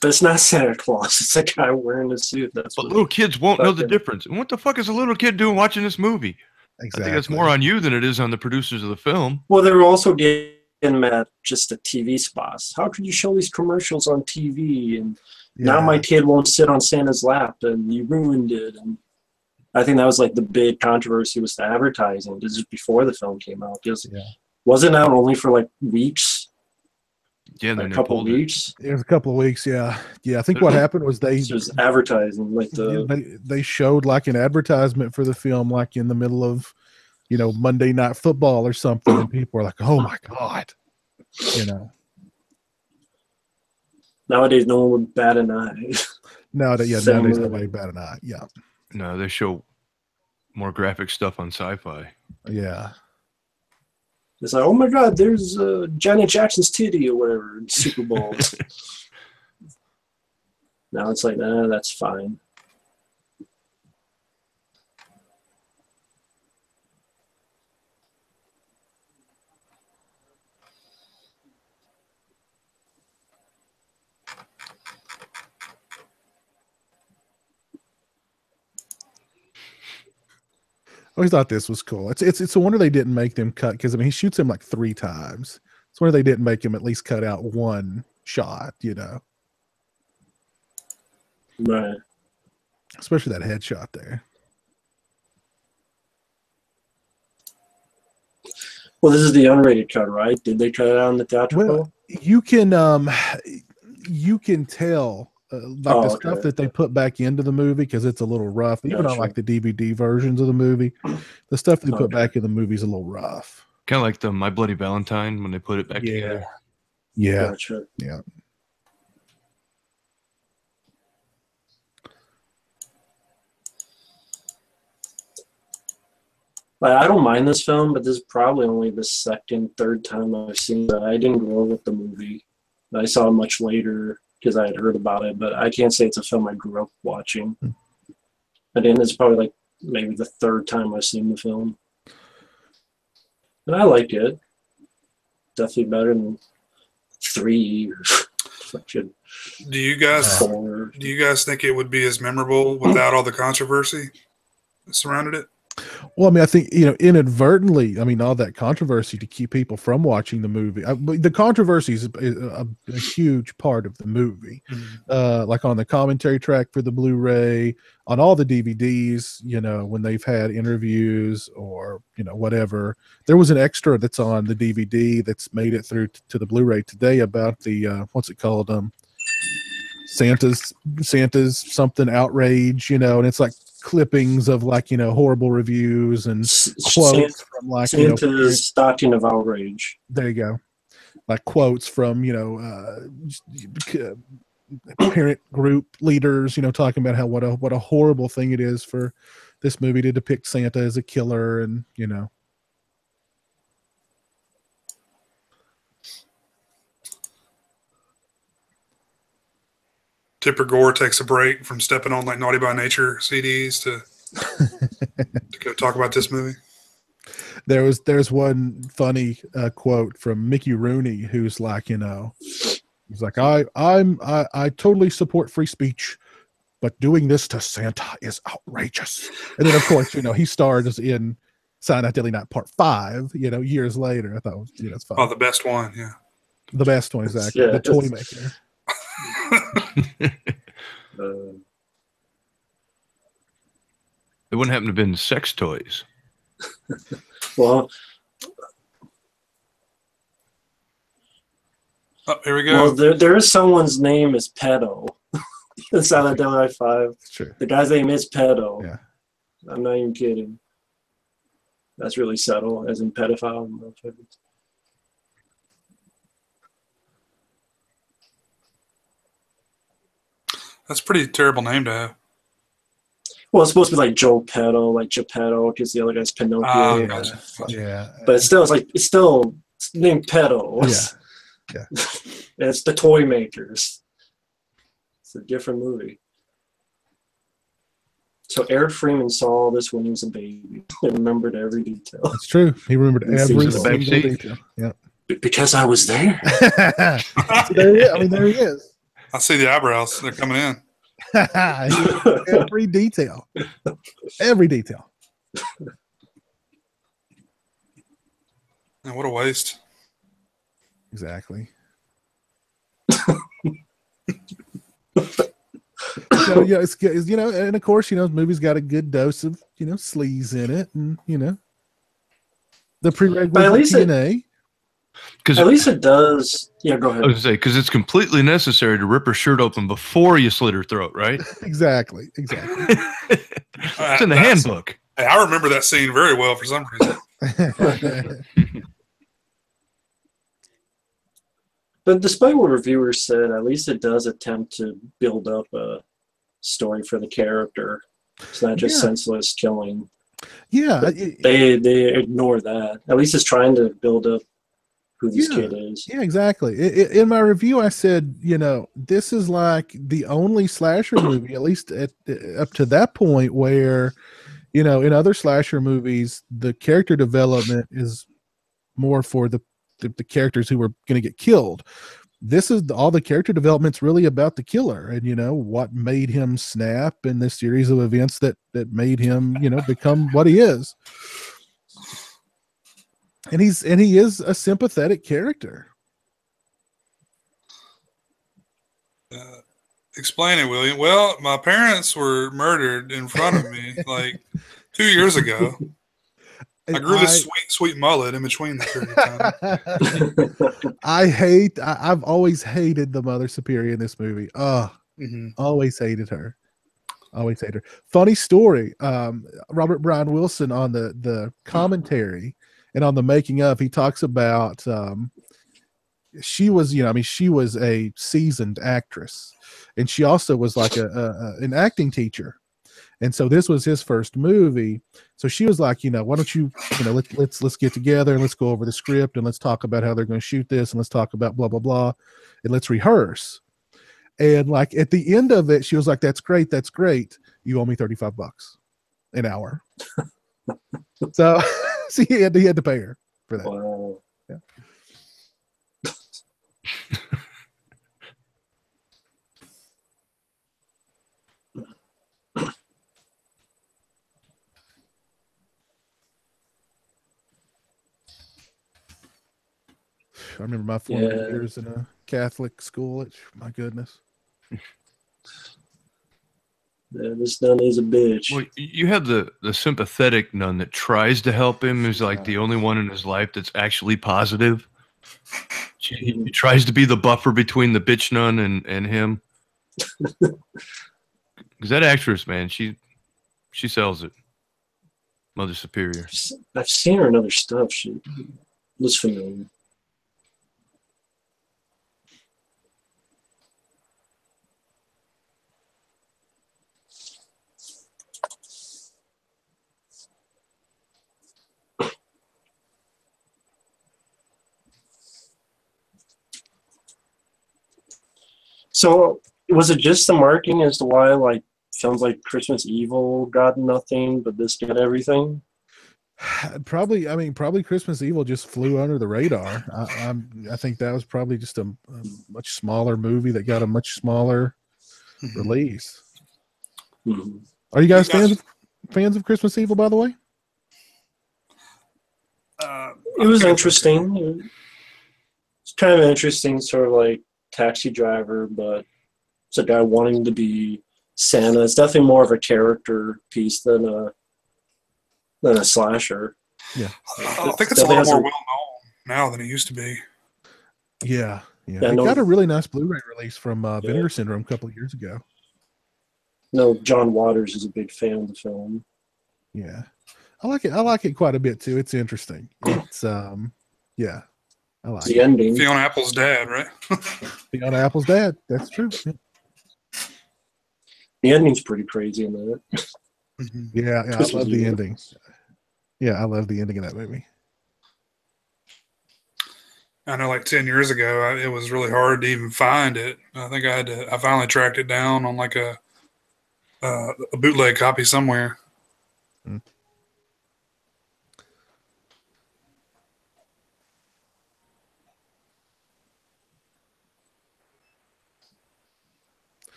but it's not Santa Claus. It's a guy wearing a suit. That's But what little kids won't know the difference. And what the fuck is a little kid doing watching this movie? Exactly. I think that's more on you than it is on the producers of the film. Well, they were also getting at just the TV spots. How could you show these commercials on TV? And now my kid won't sit on Santa's lap, and you ruined it. And I think that was like the big controversy was the advertising. This is before the film came out. It wasn't out only for like weeks. Yeah, like a couple of weeks. It was a couple of weeks. Yeah. I think what happened was they was advertising, like they showed like an advertisement for the film, like in the middle of, Monday Night Football or something, and people were like, "Oh my god," Nowadays, no one would bat an eye. Nowadays nobody bat an eye. Yeah. No, they show more graphic stuff on Sci-Fi. Yeah. It's like, oh my god, there's Janet Jackson's titty or whatever in Super Bowl. Now it's like, that's fine. I always thought this was cool. It's a wonder they didn't make them cut, because he shoots him like 3 times. It's a wonder they didn't make him at least cut out one shot, Right. Especially that headshot there. Well, this is the unrated cut, right? Did they cut it out in the theatrical? Well, you can tell the stuff that they put back into the movie, because it's a little rough. Even on like the DVD versions of the movie, the stuff they put back in the movie is a little rough. Kind of like the My Bloody Valentine when they put it back together. Yeah. Gotcha. Yeah. I don't mind this film, but this is probably only the second, third time I've seen it. I didn't grow up with the movie. I saw it much later because I had heard about it, but I can't say it's a film I grew up watching. And then it's probably like maybe the third time I've seen the film. And I liked it. Definitely better than 3 or Do you guys 4. Do you guys think it would be as memorable without all the controversy that surrounded it? Well, I think, inadvertently, all that controversy to keep people from watching the movie. The controversy is a huge part of the movie. Like on the commentary track for the Blu-ray, on all the DVDs, when they've had interviews or, whatever. There was an extra that's on the DVD that's made it through to the Blu-ray today about the, what's it called? Santa's something outrage, and it's like clippings of like horrible reviews and quotes from like Santa's stocking of outrage. There you go, like quotes from parent group leaders, talking about what a horrible thing it is for this movie to depict Santa as a killer, and Tipper Gore takes a break from stepping on like Naughty by Nature CDs to go talk about this movie. There's one funny quote from Mickey Rooney, who's like, he's like, I totally support free speech, but doing this to Santa is outrageous. And then of course, he stars in Silent Night Deadly Night Part 5, years later. I thought, it's fun. Oh, the best one, yeah. The best one, exactly. Yeah, the toy maker. It wouldn't happen to have been sex toys. Well, oh, here we go. Well, there is someone's name is Pedo. In Silent Deadly Night 5. Sure. The guy's name is Pedo. Yeah. I'm not even kidding. That's really subtle, as in pedophile. That's a pretty terrible name to have. Well, it's supposed to be like Joe Pedo, like Geppetto, because the other guy's Pinocchio. Oh, gotcha. Yeah. But it's named Pedo. Yeah. It's the toy makers. It's a different movie. So Eric Freeman saw this when he was a baby and remembered every detail. That's true. He remembered every The back single seat. detail. Yeah. Because I was there. There he is. I see the eyebrows. They're coming in. Every detail. Every detail. Man, what a waste. Exactly. So yeah, it's and of course, the movie's got a good dose of sleaze in it, and the prerequisite TNA. At least it does. Yeah, go ahead. I was going to say, because it's completely necessary to rip her shirt open before you slit her throat, right? Exactly. It's in the handbook. Hey, I remember that scene very well for some reason. But despite what reviewers said, at least it does attempt to build up a story for the character. It's not just senseless killing. Yeah, they ignore that. At least it's trying to build up who this kid is. Yeah, exactly. In my review, I said, this is like the only slasher movie, at least up to that point, where, in other slasher movies, the character development is more for the characters who are going to get killed. This is all the character development's really about the killer and, what made him snap in this series of events that made him, become what he is. And he is a sympathetic character. Explain it, William. Well, my parents were murdered in front of me like 2 years ago. I grew this sweet mullet in between the period of time. I've always hated the Mother Superior in this movie. Always hated her. Always hated her. Funny story. Robert Brian Wilson on the commentary and on the making of, he talks about she was, she was a seasoned actress, and she also was like an acting teacher. And so this was his first movie. So she was like, why don't you, let's get together and let's go over the script and let's talk about how they're going to shoot this and let's talk about blah, blah, blah. And let's rehearse. And like at the end of it, she was like, that's great. That's great. You owe me $35 an hour. So he had to pay her for that. Wow. Yeah. I remember my 4 years in a Catholic school. My goodness. Yeah, this nun is a bitch. Well, you have the sympathetic nun that tries to help him, who's like the only one in his life that's actually positive. He tries to be the buffer between the bitch nun and him. Because that actress, man, she sells it. Mother Superior. I've seen her in other stuff. She looks familiar. So Was it just the marketing as to why like sounds like Christmas Evil got nothing, but this got everything? Probably, I mean, probably Christmas Evil just flew under the radar. I think that was probably just a much smaller movie that got a much smaller release. Mhm. Are you guys fans of Christmas Evil, by the way? It was interesting. It's kind of an interesting sort of like taxi driver, but it's a guy wanting to be Santa. It's definitely more of a character piece than a slasher. Yeah, I think it's a little more well known now than it used to be. Yeah. It no, got a really nice Blu-ray release from Vinegar Syndrome a couple of years ago. No, John Waters is a big fan of the film. Yeah, I like it. I like it quite a bit too. It's interesting. It's yeah, I like The it. ending. Fiona Apple's dad, right? Fiona Apple's dad. That's true. Yeah. The ending's pretty crazy in that. Yeah, I love the ending. Yeah, I love the ending of that movie. I know, like 10 years ago, it was really hard to even find it. I think I finally tracked it down on like a bootleg copy somewhere. Mm.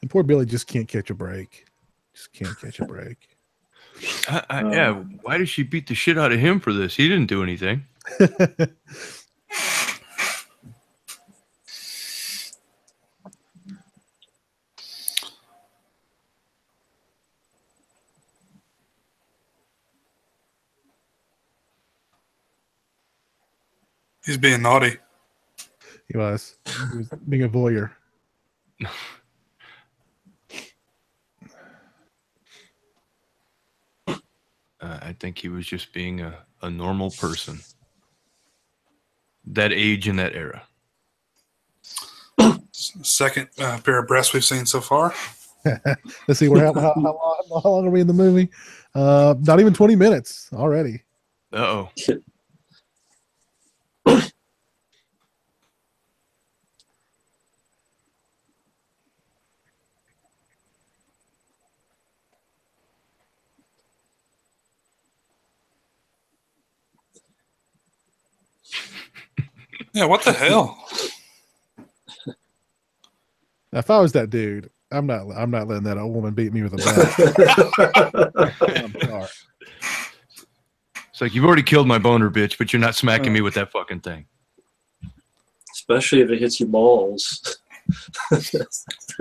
And poor Billy just can't catch a break. Just can't catch a break. Yeah, why did she beat the shit out of him for this? He didn't do anything. He's being naughty. He was being a voyeur. I think he was just being a normal person. That age and that era. Second pair of breasts we've seen so far. Let's see, how long are we in the movie? Not even 20 minutes already. Uh-oh. Yeah, what the hell? Now, if I was that dude, I'm not letting that old woman beat me with a bat. I'm sorry. It's like, you've already killed my boner, bitch, but you're not smacking me with that fucking thing. Especially if it hits your balls.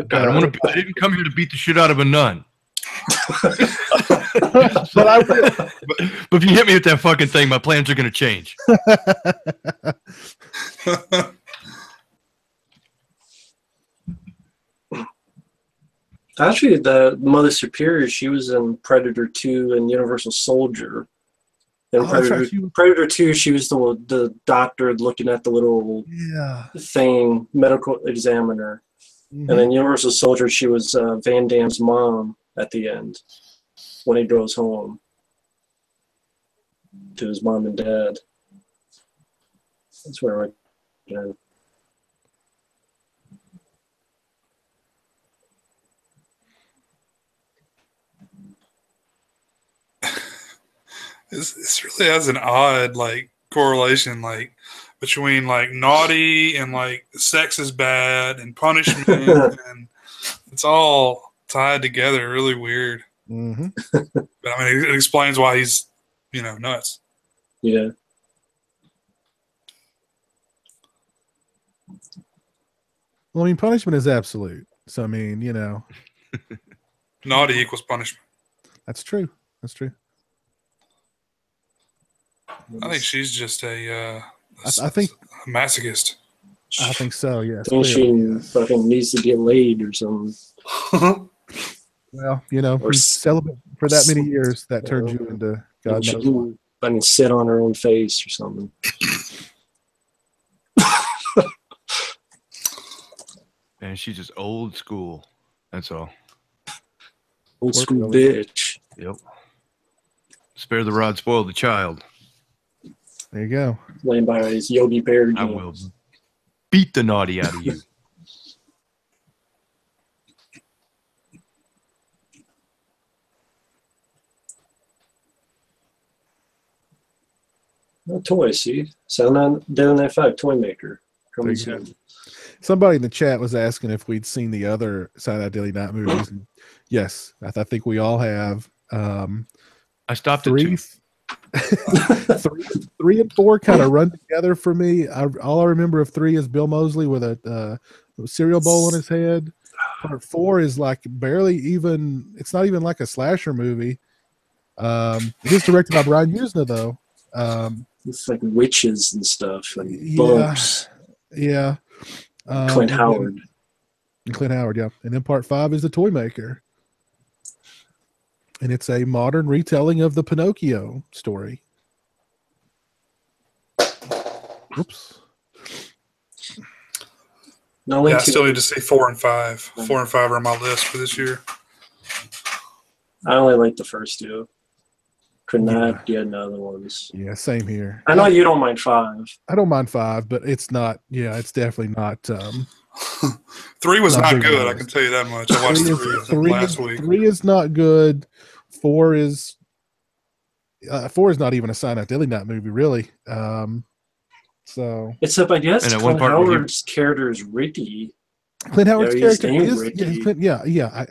God, I didn't come here to beat the shit out of a nun. But I will. But if you hit me with that fucking thing, my plans are going to change. Actually, the Mother Superior, she was in Predator 2 and Universal Soldier. In Predator 2, she was the doctor looking at the little thing, medical examiner. Mm-hmm. And in Universal Soldier, she was Van Damme's mom at the end when he goes home to his mom and dad. That's where This really has an odd like correlation like between like naughty and like sex is bad and punishment and it's all tied together really weird. Mm-hmm. But I mean it explains why he's nuts. Yeah. Well, I mean, punishment is absolute. So I mean, naughty equals punishment. That's true. That's true. I think she's just a masochist. I think so, yes. I think she fucking needs to get laid or something. Well, or celibate for that many years, that turns you into God knows what. I mean, sit on her own face or something. And she's just old school. That's all. Old school bitch. Yep. Spare the rod, spoil the child. There you go. Playing by his Yogi Bear games. I will beat the naughty out of you. A toy, see? Sound Daily Night 5 toy maker. Coming There you go. soon. Somebody in the chat was asking if we'd seen the other Silent Night Daily Night movies. And yes, I think we all have. I stopped at Three, 2. three and 4 kind of run together for me. All I remember of 3 is Bill Moseley with a cereal bowl on his head. Part 4 is like barely even. It's not even like a slasher movie. It is directed by Brian Usna though. It's like witches and stuff and Yeah. bugs. Yeah. Clint Howard. Clint Howard, yeah. And then part 5 is The Toy Maker. And it's a modern retelling of the Pinocchio story. Oops. Not only Yeah, I two- still need to see 4 and 5. 4 and 5 are on my list for this year. I only like the first 2. Could not get other ones. Yeah, same here. I know you don't mind 5. I don't mind 5, but it's not. Yeah, it's definitely not. 3 was Not not big good. ones. I can tell you that much. I watched 3 last week. 3 is not good. 4 is 4 is not even a Silent Night Daily Night movie, really. So Except I guess And at one Clint part where Howard's character is Ricky, Clint Howard's Yeah, he's character named is Ricky. yeah.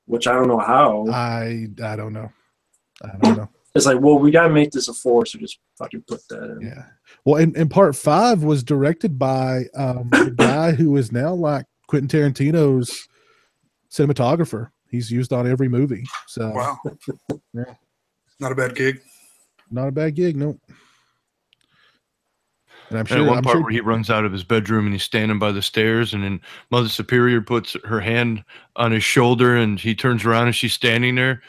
which I don't know how. I don't know. I don't know. It's like, well, we gotta make this a 4, so just fucking put that in. Yeah. Well, and part 5 was directed by the guy who is now like Quentin Tarantino's cinematographer. He's used on every movie. So Wow. Yeah. Not a bad gig. not a bad gig, no. And I'm And sure at one I'm part sure where he runs out of his bedroom and he's standing by the stairs, and then Mother Superior puts her hand on his shoulder, and he turns around and she's standing there.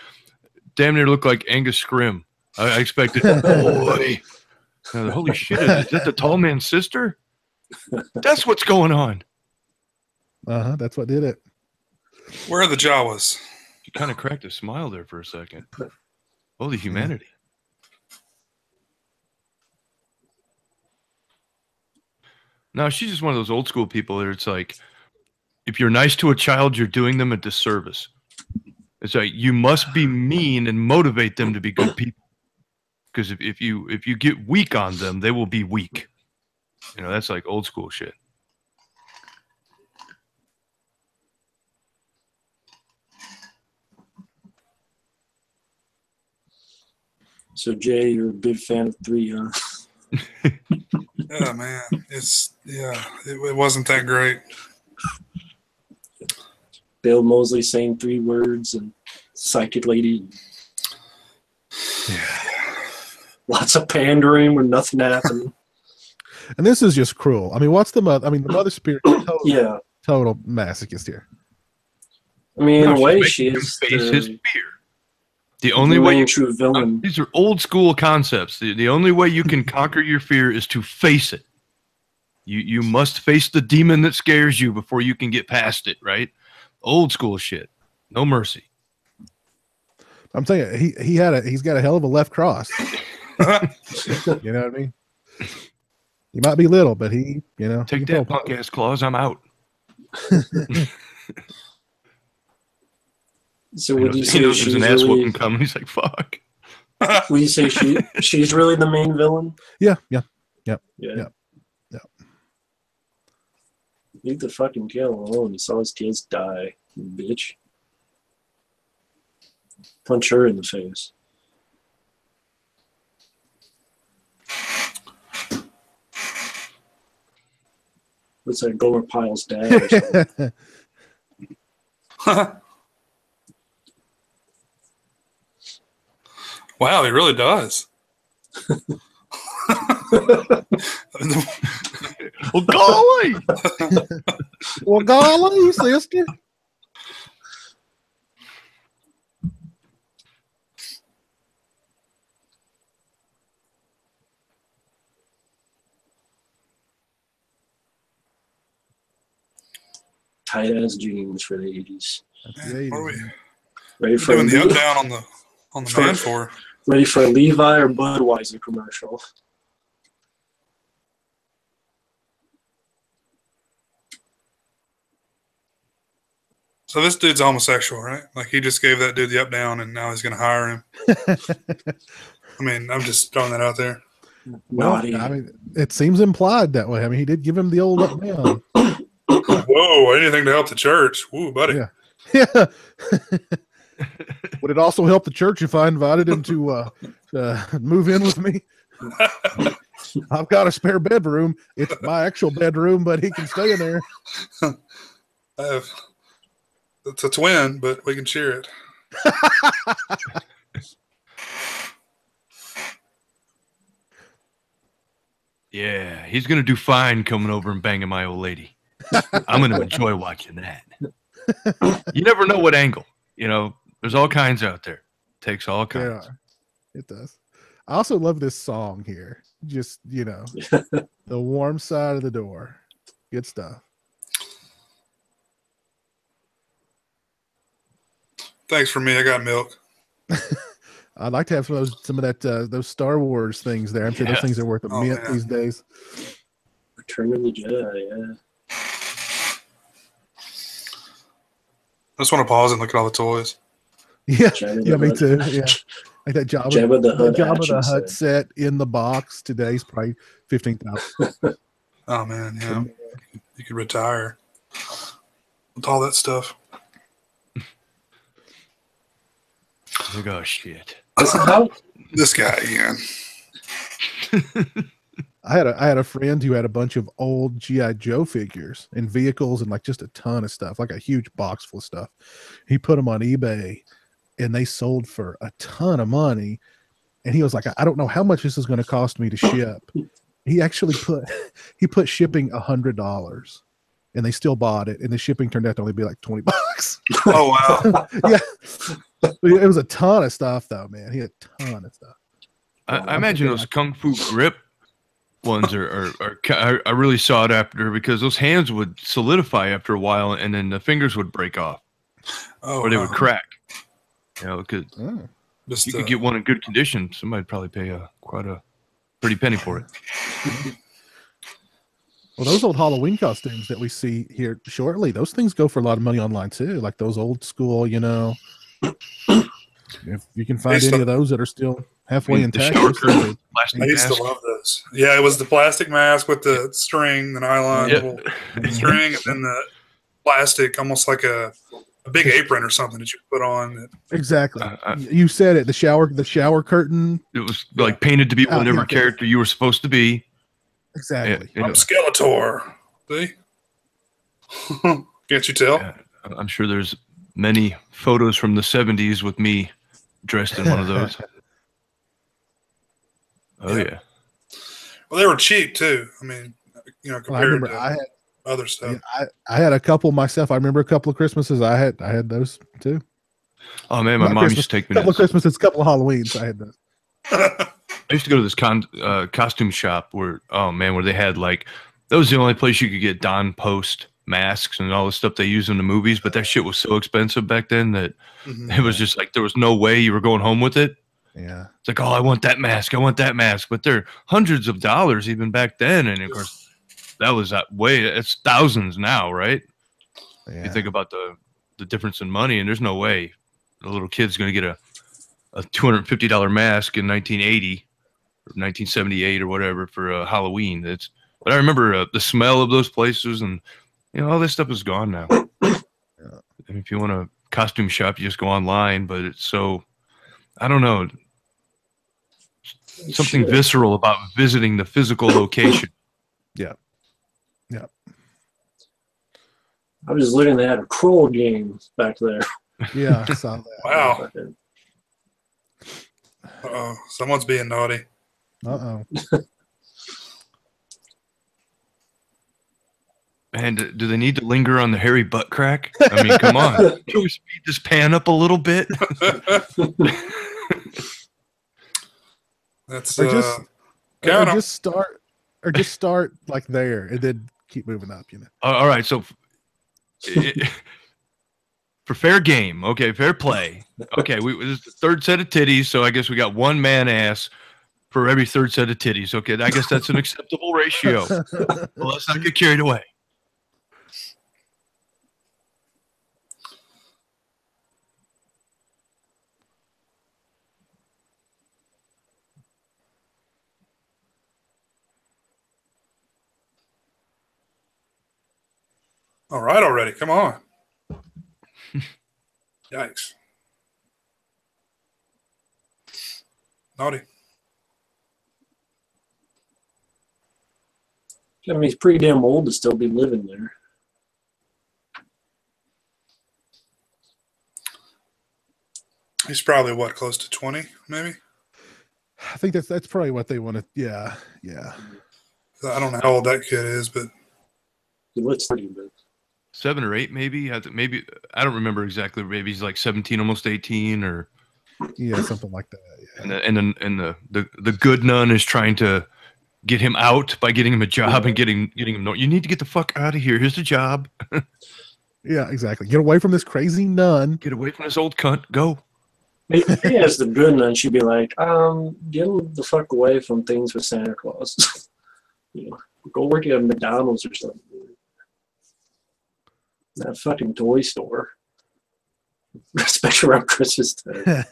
Damn near looked like Angus Scrim. I expected, boy. Holy shit, is that the tall man's sister? That's what's going on. that's what did it. Where are the Jawas? She kind of cracked a smile there for a second. Holy humanity. No, she's just one of those old school people that it's like, if you're nice to a child, you're doing them a disservice. It's like you must be mean and motivate them to be good people. Because if you get weak on them, they will be weak. You know, that's like old school shit. So Jay, you're a big fan of 3, huh? Yeah, man. It wasn't that great. Bill Moseley saying 3 words and psychic lady. Yeah. Lots of pandering where nothing happened. And this is just cruel. I mean, what's the mother? I mean, the Mother Spirit Yeah. total masochist here. I mean, in No, a way, she's she making him is face his the fear. The only way main you true villain. these are old school concepts. The only way you can conquer your fear is to face it. You must face the demon that scares you before you can get past it, right? Old school shit. No mercy. I'm telling you, he's got a hell of a left cross. You know what I mean? He might be little, but he, Take he can that, pull- punk ass claws. I'm out. So would you He say knows she's there's an ass really? whooping coming. He's like, fuck. Would you say she's really the main villain? Yeah. Yeah. Yeah. Leave the fucking kid alone. He saw his kids die, you bitch. Punch her in the face. Looks like Gomer Pyle's dad or something. Wow, he really does. Well, golly. Well, golly, sister. Tight ass jeans for the 80s. That's the What are we 80s. Ready for doing the up a, down on the man for? ready for a Levi or Budweiser commercial. So this dude's homosexual, right? Like he just gave that dude the up down, and now he's going to hire him. I mean, I'm just throwing that out there. Well, Naughty. I mean, it seems implied that way. I mean, he did give him the old up down. Whoa, anything to help the church. Ooh, buddy. Yeah. Yeah. Would it also help the church if I invited him to move in with me? I've got a spare bedroom. It's my actual bedroom, but he can stay in there. It's a twin, but we can share it. Yeah, he's gonna do fine coming over and banging my old lady. I'm gonna enjoy watching that. You never know what angle. You know, there's all kinds out there. Takes all kinds. Yeah, it does. I also love this song here. Just, you know, the warm side of the door. Good stuff. Thanks for me. I got milk. I'd like to have some of that those Star Wars things there. I'm sure those things are worth a mint man. these days. Return of the Jedi, yeah. I just want to pause and look at all the toys. Yeah, Jabba yeah, the me Hutt. too. Yeah, like that Jabba the Hutt action Hutt set. set in the box today's probably 15,000. Oh man, yeah. You could retire with all that stuff. Like, oh shit. This guy again. I had a friend who had a bunch of old GI Joe figures and vehicles and like just a ton of stuff, like a huge box full of stuff. He put them on eBay, and they sold for a ton of money. And he was like, I don't know how much this is going to cost me to ship. He actually put shipping $100, and they still bought it, and the shipping turned out to only be like $20. Oh wow. Yeah, it was a ton of stuff though, man. He had a ton of stuff. I imagine those Kung Fu grip ones are really sought after because those hands would solidify after a while, and then the fingers would break off, or they would crack. You know, because you could get one in good condition. Somebody'd probably pay quite a pretty penny for it. Well, those old Halloween costumes that we see here shortly, those things go for a lot of money online too. Like those old school, you know. If you can find any of those that are still halfway intact, I used to love those. Yeah, it was the plastic mask with the string, the nylon little string, and then the plastic, almost like a big apron or something that you put on. Exactly. You said it. The shower curtain. It was like painted to be whatever character you were supposed to be. Exactly. I'm Skeletor. See? Can't you tell? Yeah, I'm sure there's many photos from the 70s with me dressed in one of those. Oh yeah. Well, they were cheap too. I mean, you know, compared to other stuff. Yeah, I had a couple myself. I remember a couple of Christmases. I had those too. Oh man, my mom used to take me. A couple of Christmases, a couple of Halloweens. I had those. I used to go to this costume shop where they had like, that was the only place you could get Don Post masks and all the stuff they use in the movies, but that shit was so expensive back then that it was just like there was no way you were going home with it. Yeah. It's like, oh, I want that mask, but they're hundreds of dollars even back then, and of course that was it's thousands now, right? Yeah. You think about the difference in money, and there's no way a little kid's going to get a $250 mask in 1980 or 1978 or whatever for Halloween. But I remember the smell of those places, and you know, all this stuff is gone now. And if you want a costume shop, you just go online, but it's so, I don't know, something visceral about visiting the physical location. Yeah. Yeah. I was just looking, they had a Kroll game back there. Yeah, I saw that. Wow. Uh-oh, someone's being naughty. Uh-oh. And do they need to linger on the hairy butt crack? I mean, come on. Can we speed this pan up a little bit? That's just start like there and then keep moving up, you know. All right, so for fair game, okay, fair play. Okay, this is the third set of titties, so I guess we got one man ass for every third set of titties. Okay, I guess that's an acceptable ratio. Well, let's not get carried away. All right, already. Come on. Yikes. Naughty. I mean, he's pretty damn old to still be living there. He's probably what, close to 20, maybe? I think that's probably what they want to. Yeah. I don't know how old that kid is, but He looks pretty good. 7 or 8, maybe. Maybe I don't remember exactly. Maybe he's like 17, almost 18, or Yeah, something like that. Yeah. and the good nun is trying to get him out by getting him a job and getting him. No, you need to get the fuck out of here. Here's the job. Yeah, exactly. Get away from this crazy nun. Get away from this old cunt. Go. Maybe as the good nun, she'd be like, get the fuck away from things with Santa Claus. You know, go work at McDonald's or something. That fucking toy store. Especially around Christmas time.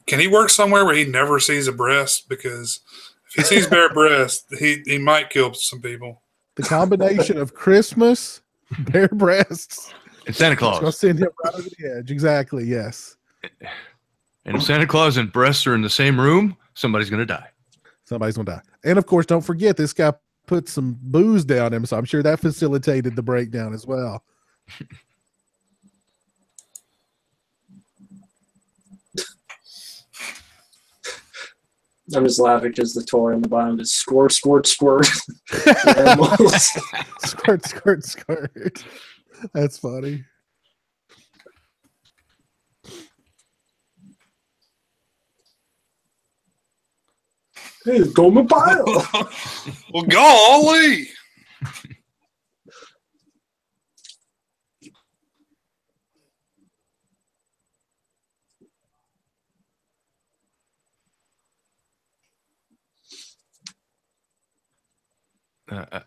can he work somewhere where he never sees a breast? Because if he sees bare breast, he might kill some people. The combination of Christmas, bare breasts, And Santa it's gonna Claus. send him right over the edge. Exactly. Yes. And if Santa Claus and breasts are in the same room, somebody's gonna die. Somebody's gonna die. And of course, don't forget this guy put some booze down him, so I'm sure that facilitated the breakdown as well. I'm just laughing because the toy on the bottom is squirt. Skirt, skirt, skirt. That's funny. Hey, go mobile. Well, golly.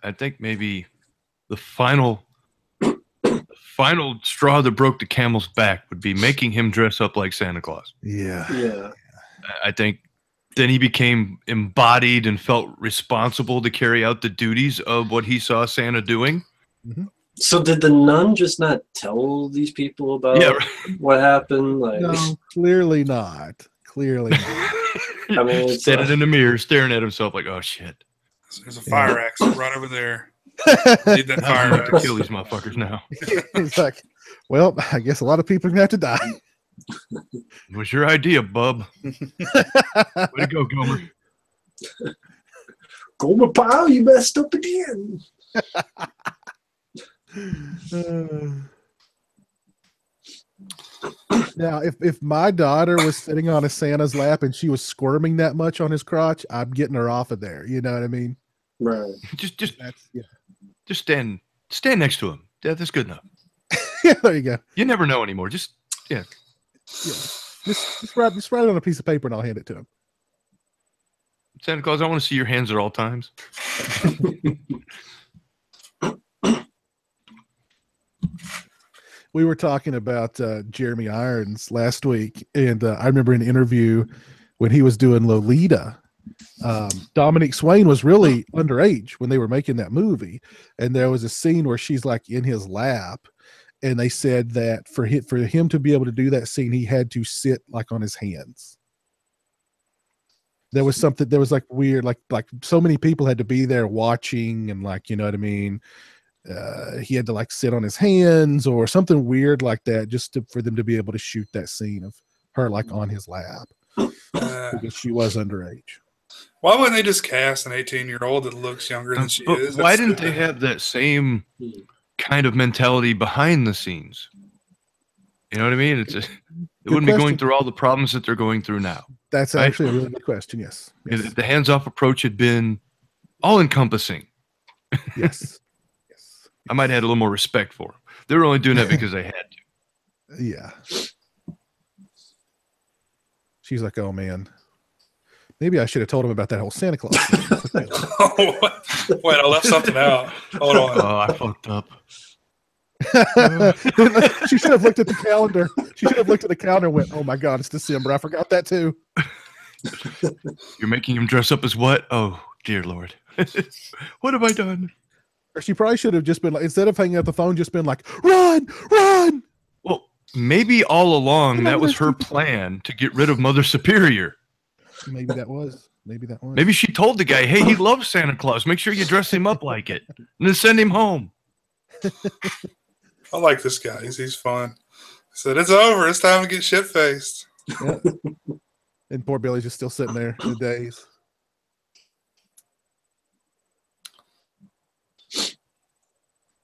I think maybe the final straw that broke the camel's back would be making him dress up like Santa Claus. Yeah. Yeah. I think then he became embodied and felt responsible to carry out the duties of what he saw Santa doing. So did the nun just not tell these people about what happened? Like, No, clearly not. Clearly not. I mean, it's, Standing in the mirror, staring at himself like, "Oh shit! There's a fire axe right over there. Need that I'm fire about to axe. kill these motherfuckers now." It's like, well, I guess a lot of people are gonna have to die. It was your idea, bub. Way to go, Gomer. go mobile, you messed up again. Now, if my daughter was sitting on a Santa's lap and she was squirming that much on his crotch, I'm getting her off of there. You know what I mean? Right. Just Yeah. just stand next to him. Yeah, that's good enough. Yeah, there you go. You never know anymore. Just Yeah. Just write it on a piece of paper and I'll hand it to him. Santa Claus, I want to see your hands at all times. We were talking about Jeremy Irons last week, and I remember an interview when he was doing Lolita. Dominique Swain was really underage when they were making that movie, and there was a scene where she's like in his lap, and they said that for him to be able to do that scene, he had to sit like on his hands. There was something. There was like weird, like so many people had to be there watching, and like, you know what I mean. He had to like sit on his hands or something weird like that just for them to be able to shoot that scene of her like on his lap because she was underage. Why wouldn't they just cast an 18-year-old that looks younger than she is? Why That's didn't they stupid. have that same kind of mentality behind the scenes? You know what I mean? It wouldn't be going through all the problems that they're going through now. That's Right? actually a really good question. Yes. If the hands-off approach had been all-encompassing, Yes. I might have had a little more respect for them. They were only doing that because they had to. Yeah. She's like, oh man, maybe I should have told him about that whole Santa Claus thing. Oh, what? Wait, I left something out. Hold on. Oh, I fucked up. She should have looked at the calendar. She should have looked at the calendar and went, oh my God, it's December. I forgot that too. You're making him dress up as what? Oh, dear Lord. What have I done? Or she probably should have just been like, instead of hanging up the phone, just been like, run, run. Well, maybe all along that was her plan to get rid of Mother Superior. Maybe that was. Maybe she told the guy, hey, he loves Santa Claus. Make sure you dress him up like it. And then send him home. I like this guy. He's fun. He said, it's over. It's time to get shit-faced. Yeah. And poor Billy's just still sitting there in the daze.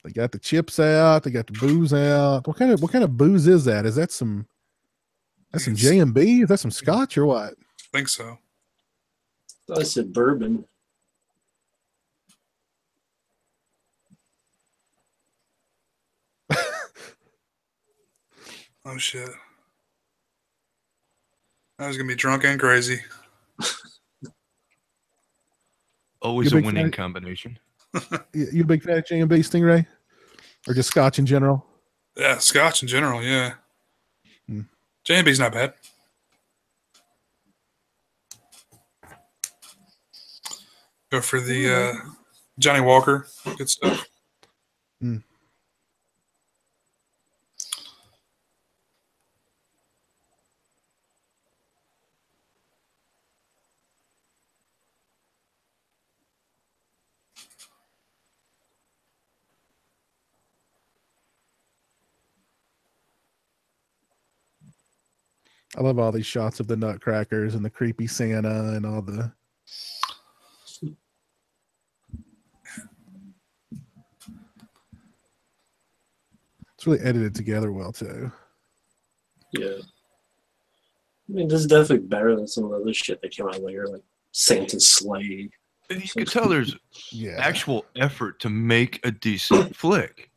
They got the chips out. They got the booze out. What kind of booze is that? Is that some J&B? Is that some scotch or what? I think so. I said bourbon. Oh, shit. I was going to be drunk and crazy. Always a winning combination. You a big fan of J&B, Stingray? Or just scotch in general? Yeah, scotch in general, yeah. Hmm. J&B's not bad. Go for the Johnny Walker. Good stuff. Hmm. I love all these shots of the nutcrackers and the creepy Santa and all the. It's really edited together well too. Yeah. I mean, this is definitely better than some of the other shit that came out later, like Santa's Sleigh. And you can tell there's actual effort to make a decent flick.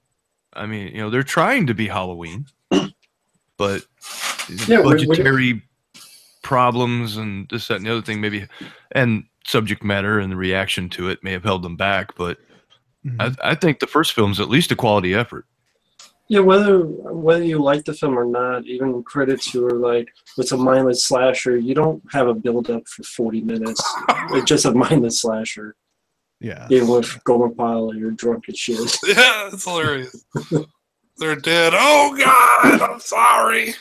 I mean, they're trying to be Halloween, but budgetary problems and this, that, and the other thing maybe, and subject matter and the reaction to it may have held them back. But I think the first film's at least a quality effort. Yeah, whether you like the film or not, even critics who are like, it's a mindless slasher, you don't have a build-up for 40 minutes. It's just a mindless slasher. Yeah. Even with Gomer Pyle, you're drunk as shit. Yeah, it's hilarious. They're dead. Oh, God, I'm sorry.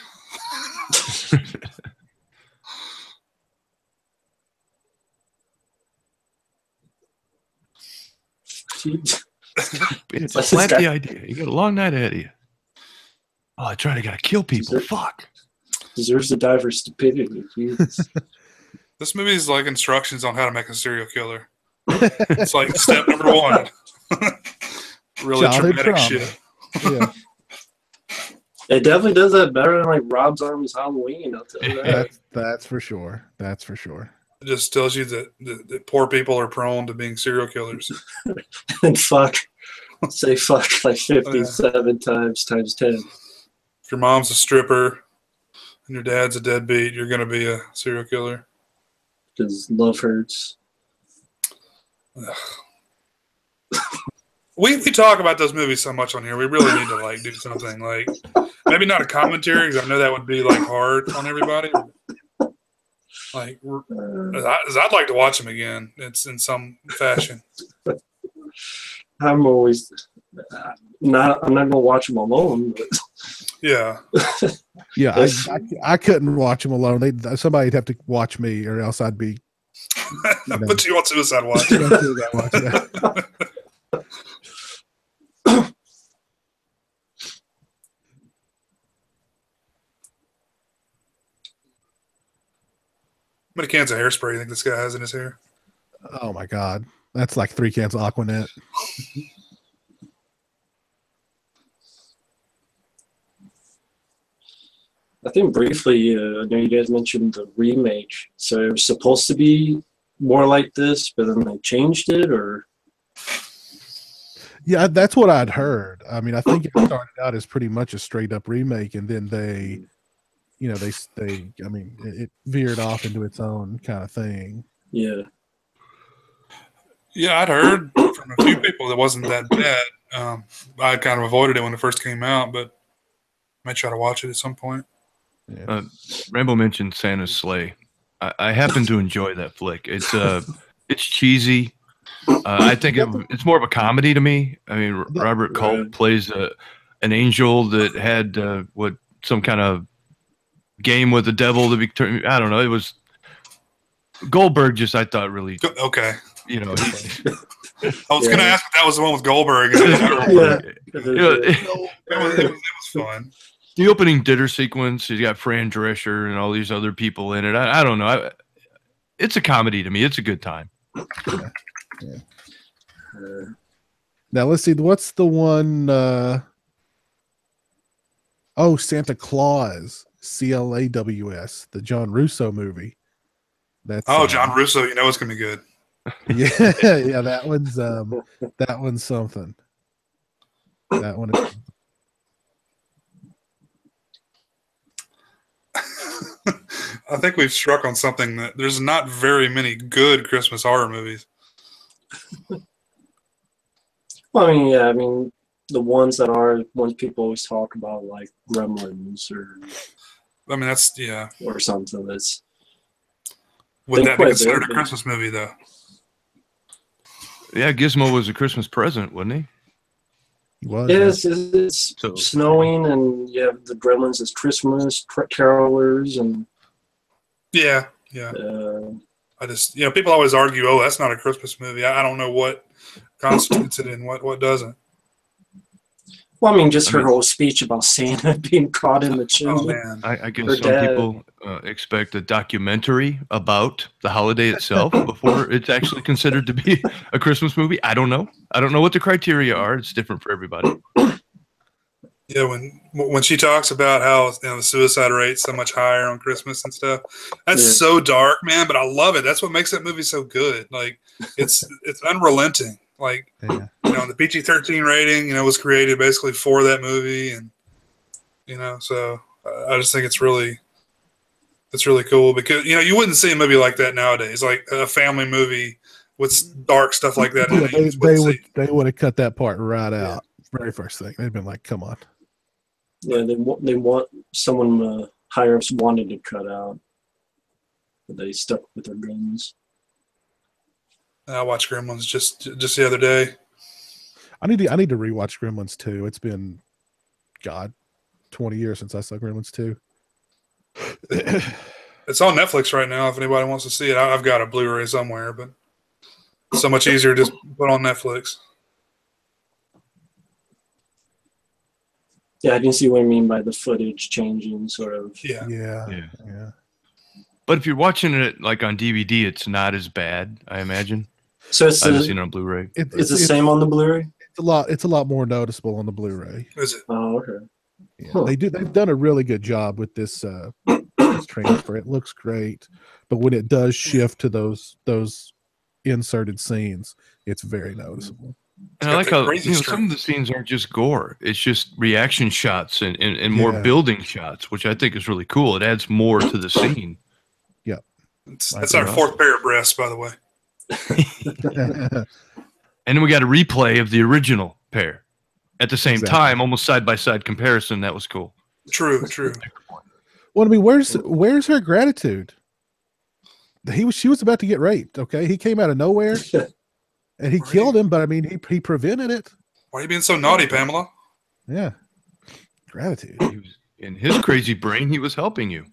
It's plant the idea. You got a long night ahead of you. Oh, I tried to gotta kill people. Fuck. Deserves to die for stupidity. This movie is like instructions on how to make a serial killer. It's like step number 1. Really Childhood traumatic trauma. shit. Yeah. It definitely does that better than like Rob Zombie's Halloween. I'll tell you that. That's for sure. That's for sure. It just tells you that poor people are prone to being serial killers. And fuck. Say fuck like 57 times 10. If your mom's a stripper and your dad's a deadbeat, you're going to be a serial killer. Because love hurts. We talk about those movies so much on here. We really need to like do something like maybe not a commentary because I know that would be like hard on everybody. Like, I'd like to watch them again. It's in some fashion. I'm always not. I'm not gonna watch them alone. But. Yeah. Yeah, I couldn't watch them alone. Somebody'd have to watch me, or else I'd be. Put you on suicide watch. How many cans of hairspray do you think this guy has in his hair? Oh my God, that's like 3 cans of Aquanet. I think briefly, I know you guys mentioned the remake. So it was supposed to be more like this, but then they changed it, or? Yeah, that's what I'd heard. I mean, I think it started out as pretty much a straight up remake, and then they it veered off into its own kind of thing. Yeah. Yeah, I'd heard from a few people that wasn't that bad. I kind of avoided it when it first came out, but I might try to watch it at some point. Yeah. Rambo mentioned Santa's Sleigh. I happen to enjoy that flick. It's cheesy. I think it's more of a comedy to me. I mean, Robert Culp Right. plays an angel that had some kind of game with the devil to be turned. I don't know. It was Goldberg. Just I thought really, Okay. you know, he's I was going to ask if that was the one with Goldberg. Goldberg. Yeah. You know, It was fun. the opening dinner sequence. He's got Fran Drescher and all these other people in it. I don't know. It's a comedy to me. It's a good time. Yeah. Now let's see. What's the one? Santa Claus, CLAWS, the John Russo movie. That's John Russo. You know it's going to be good. Yeah, yeah. That one's something. That one is. I think we've struck on something that there's not very many good Christmas horror movies. Well, I mean, the ones that are ones people always talk about, like Gremlins I mean, that's yeah. or something. That's Would that be quite considered a big. Christmas movie though? Yeah, Gizmo was a Christmas present, wasn't he? He was, it's So- snowing, and you have the Gremlins as Christmas carolers, and Yeah. I just people always argue, oh, that's not a Christmas movie. I don't know what constitutes it and what doesn't. well, I mean, just her whole speech about Santa being caught in the Oh chimney. man. I Her guess some dad. people expect a documentary about the holiday itself before it's actually considered to be a Christmas movie. I don't know. I don't know what the criteria are. It's different for everybody. Yeah, when she talks about how the suicide rate's so much higher on Christmas and stuff, that's Yeah. so dark, man. But I love it. That's what makes that movie so good. Like it's unrelenting. Like yeah. the PG-13 rating, was created basically for that movie, and so I just think it's really cool because you wouldn't see a movie like that nowadays, like a family movie with dark stuff like that. In Yeah, it, you just wouldn't see. they would have cut that part right out. Very first thing. They'd been like, "Come on." Yeah, they want someone higher ups wanted to cut out, but they stuck with their guns. I watched Gremlins just the other day. I need to rewatch Gremlins 2. It's been 20 years since I saw Gremlins 2. It's on Netflix right now if anybody wants to see it. I've got a Blu-ray somewhere, but it's so much easier to just put on Netflix. Yeah, I can see what I mean by the footage changing, sort of. Yeah. But if you're watching it like on DVD, it's not as bad, I imagine. So it's I haven't seen it on Blu-ray. it's the same on the Blu-ray. It's a lot more noticeable on the Blu-ray. Is it? Oh, okay. Yeah, Huh. they've done a really good job with this this transfer. It looks great, but when it does shift to those inserted scenes, it's very noticeable. And I got like the how crazy some of the scenes aren't just gore; it's just reaction shots and more Yeah. building shots, which I think is really cool. It adds more to the scene. That's our fourth pair of breasts, by the way. And then we got a replay of the original pair at the same Exactly. time, almost side by side comparison. That was cool. True. Well, I mean, where's her gratitude? She was about to get raped. Okay, he came out of nowhere and he killed him, but I mean, he prevented it. Why are you being so naughty, Pamela? Yeah, gratitude. He was, in his crazy brain, he was helping you.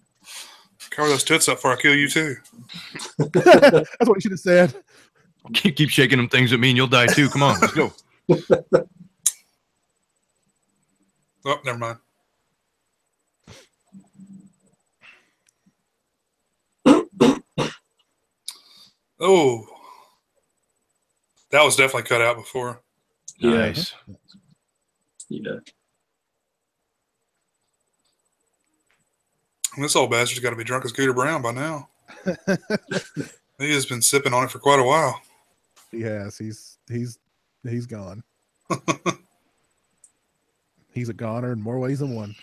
Cover those tits up before I kill you too. That's what you should have said. Keep shaking them things at me, and you'll die too. Come on, let's go. Oh, never mind. Oh, that was definitely cut out before. Yeah. Nice. Yeah. This old bastard's got to be drunk as Scooter Brown by now. He has been sipping on it for quite a while. He has. He's gone. He's a goner in more ways than one.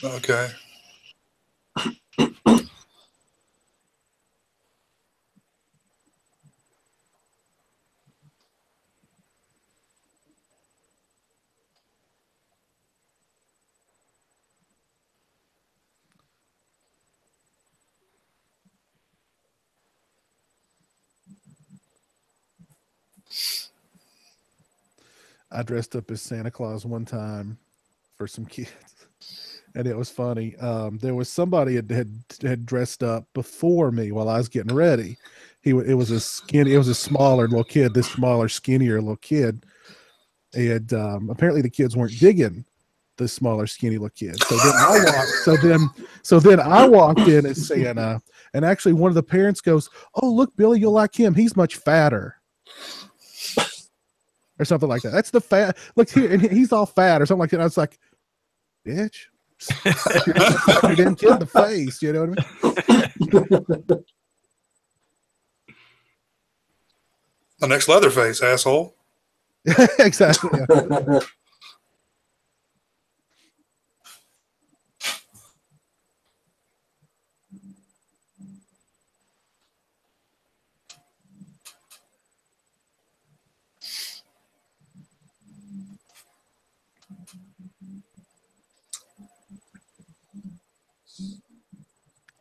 Okay. I dressed up as Santa Claus one time for some kids, and it was funny. There was somebody had dressed up before me while I was getting ready. It was a smaller little kid, this smaller, skinnier little kid, and apparently the kids weren't digging the smaller, skinny little kid. So then I walked in as Santa, and actually one of the parents goes, "Oh, look, Billy, you'll like him. He's much fatter." Or something like that. That's the fat. Look here, and he's all fat or something like that. I was like, "Bitch, your damn kid in the face." You know what I mean? The next Leatherface, asshole. Exactly. Yeah.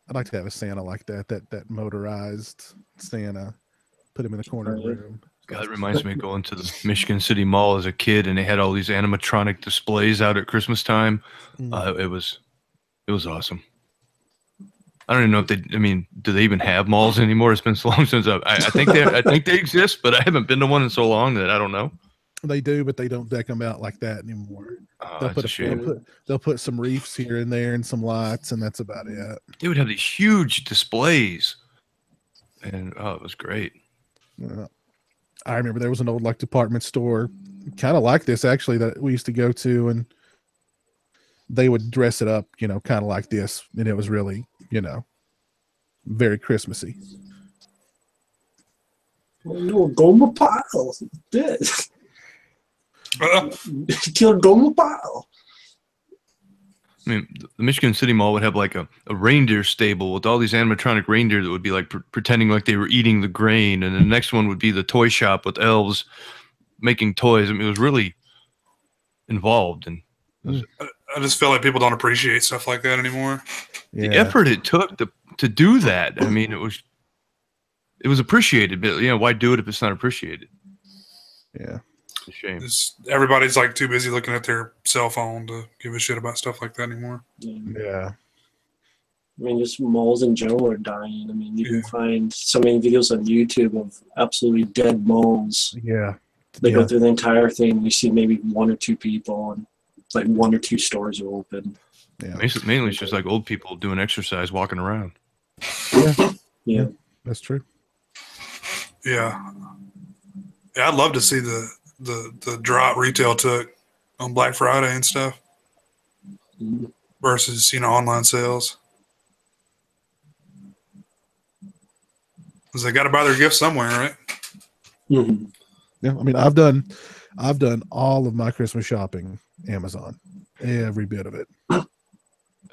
I'd like to have a Santa like that motorized Santa. Put him in the corner of the room. God, it reminds me of going to the Michigan City Mall as a kid, and they had all these animatronic displays out at Christmas time. It was awesome. I don't even know if they. I mean, do they even have malls anymore? It's been so long since I think they exist, but I haven't been to one in so long that I don't know. They do, but they don't deck them out like that anymore. That's a shame. They'll put some reefs here and there and some lights, and that's about it. They would have these huge displays, and it was great. I remember there was an old department store, kind of like this actually, that we used to go to, and they would dress it up, kind of like this, and it was really, very Christmassy. Goma pile. Kill Goma pile. I mean, the Michigan City Mall would have like a reindeer stable with all these animatronic reindeer that would be like pretending like they were eating the grain. And the next one would be the toy shop with elves making toys. I mean, it was really involved. And I just feel like people don't appreciate stuff like that anymore. Yeah. The effort it took to do that. I mean, it was appreciated, but why do it if it's not appreciated? Yeah. It's a shame. Everybody's too busy looking at their cell phone to give a shit about stuff like that anymore. Yeah. I mean, just malls in general are dying. I mean, you can find so many videos on YouTube of absolutely dead malls. Yeah. They go through the entire thing. You see maybe one or two people, and one or two stores are open. Yeah. Mainly it's just old people doing exercise, walking around. Yeah. That's true. Yeah. Yeah, I'd love to see the drop retail took on Black Friday and stuff versus online sales, because they got to buy their gifts somewhere, right? Mm-hmm. Yeah, I mean, I've done all of my Christmas shopping Amazon, every bit of it.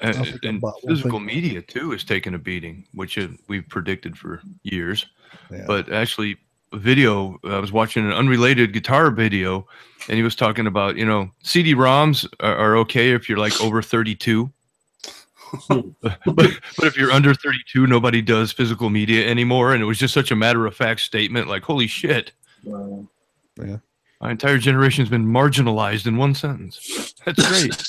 And physical media too is taking a beating, which we've predicted for years. Yeah. But actually, a video, I was watching an unrelated guitar video, and he was talking about, CD-ROMs are okay if you're over 32. but if you're under 32, nobody does physical media anymore. And it was just such a matter-of-fact statement, holy shit. Wow. Yeah. My entire generation's been marginalized in one sentence. That's great.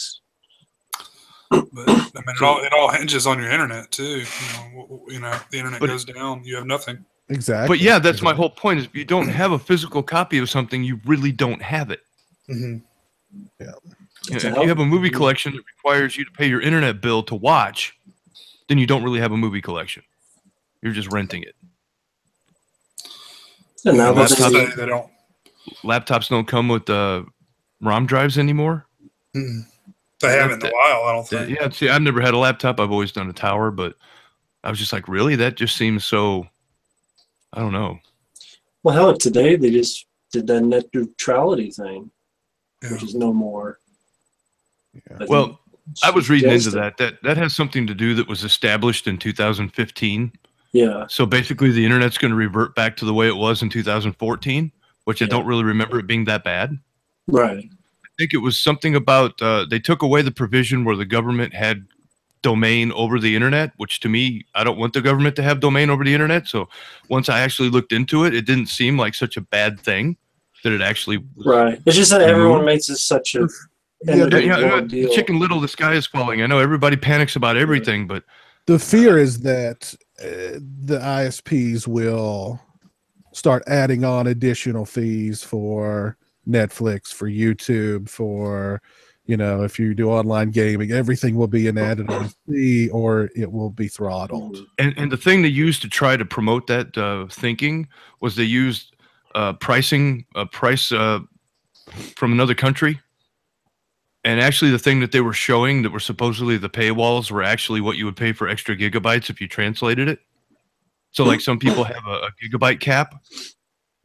But I mean, it all hinges on your internet too. The internet goes down, you have nothing. Exactly. But yeah, that's my whole point. Is if you don't have a physical copy of something, you really don't have it. Mm-hmm. Yeah. If you have a movie collection that requires you to pay your internet bill to watch, then you don't really have a movie collection. You're just renting it. And now laptops don't come with ROM drives anymore. Mm-hmm. They haven't in a while, I don't think. Yeah, see, I've never had a laptop. I've always done a tower, but I was just really? That just seems so, I don't know. Well, hell, today they just did that net neutrality thing, which is no more. Yeah. Well, I was reading into that has something to do that was established in 2015. Yeah. So basically the internet's going to revert back to the way it was in 2014, which I don't really remember it being that bad. Right. I think it was something about they took away the provision where the government had domain over the internet, which to me, I don't want the government to have domain over the internet. So once I actually looked into it, it didn't seem like such a bad thing. that it actually was Right. It's just that everyone removed. makes it such a Yeah, The Chicken Little, the sky is falling. I know everybody panics about everything, but the fear is that the ISPs will start adding on additional fees for Netflix, for YouTube, for, you know, if you do online gaming, everything will be an added on fee or it will be throttled. and the thing they used to try to promote that thinking was they used a price from another country. And actually, the thing that they were showing that were supposedly the paywalls were actually what you would pay for extra gigabytes if you translated it. So, like, some people have a gigabyte cap,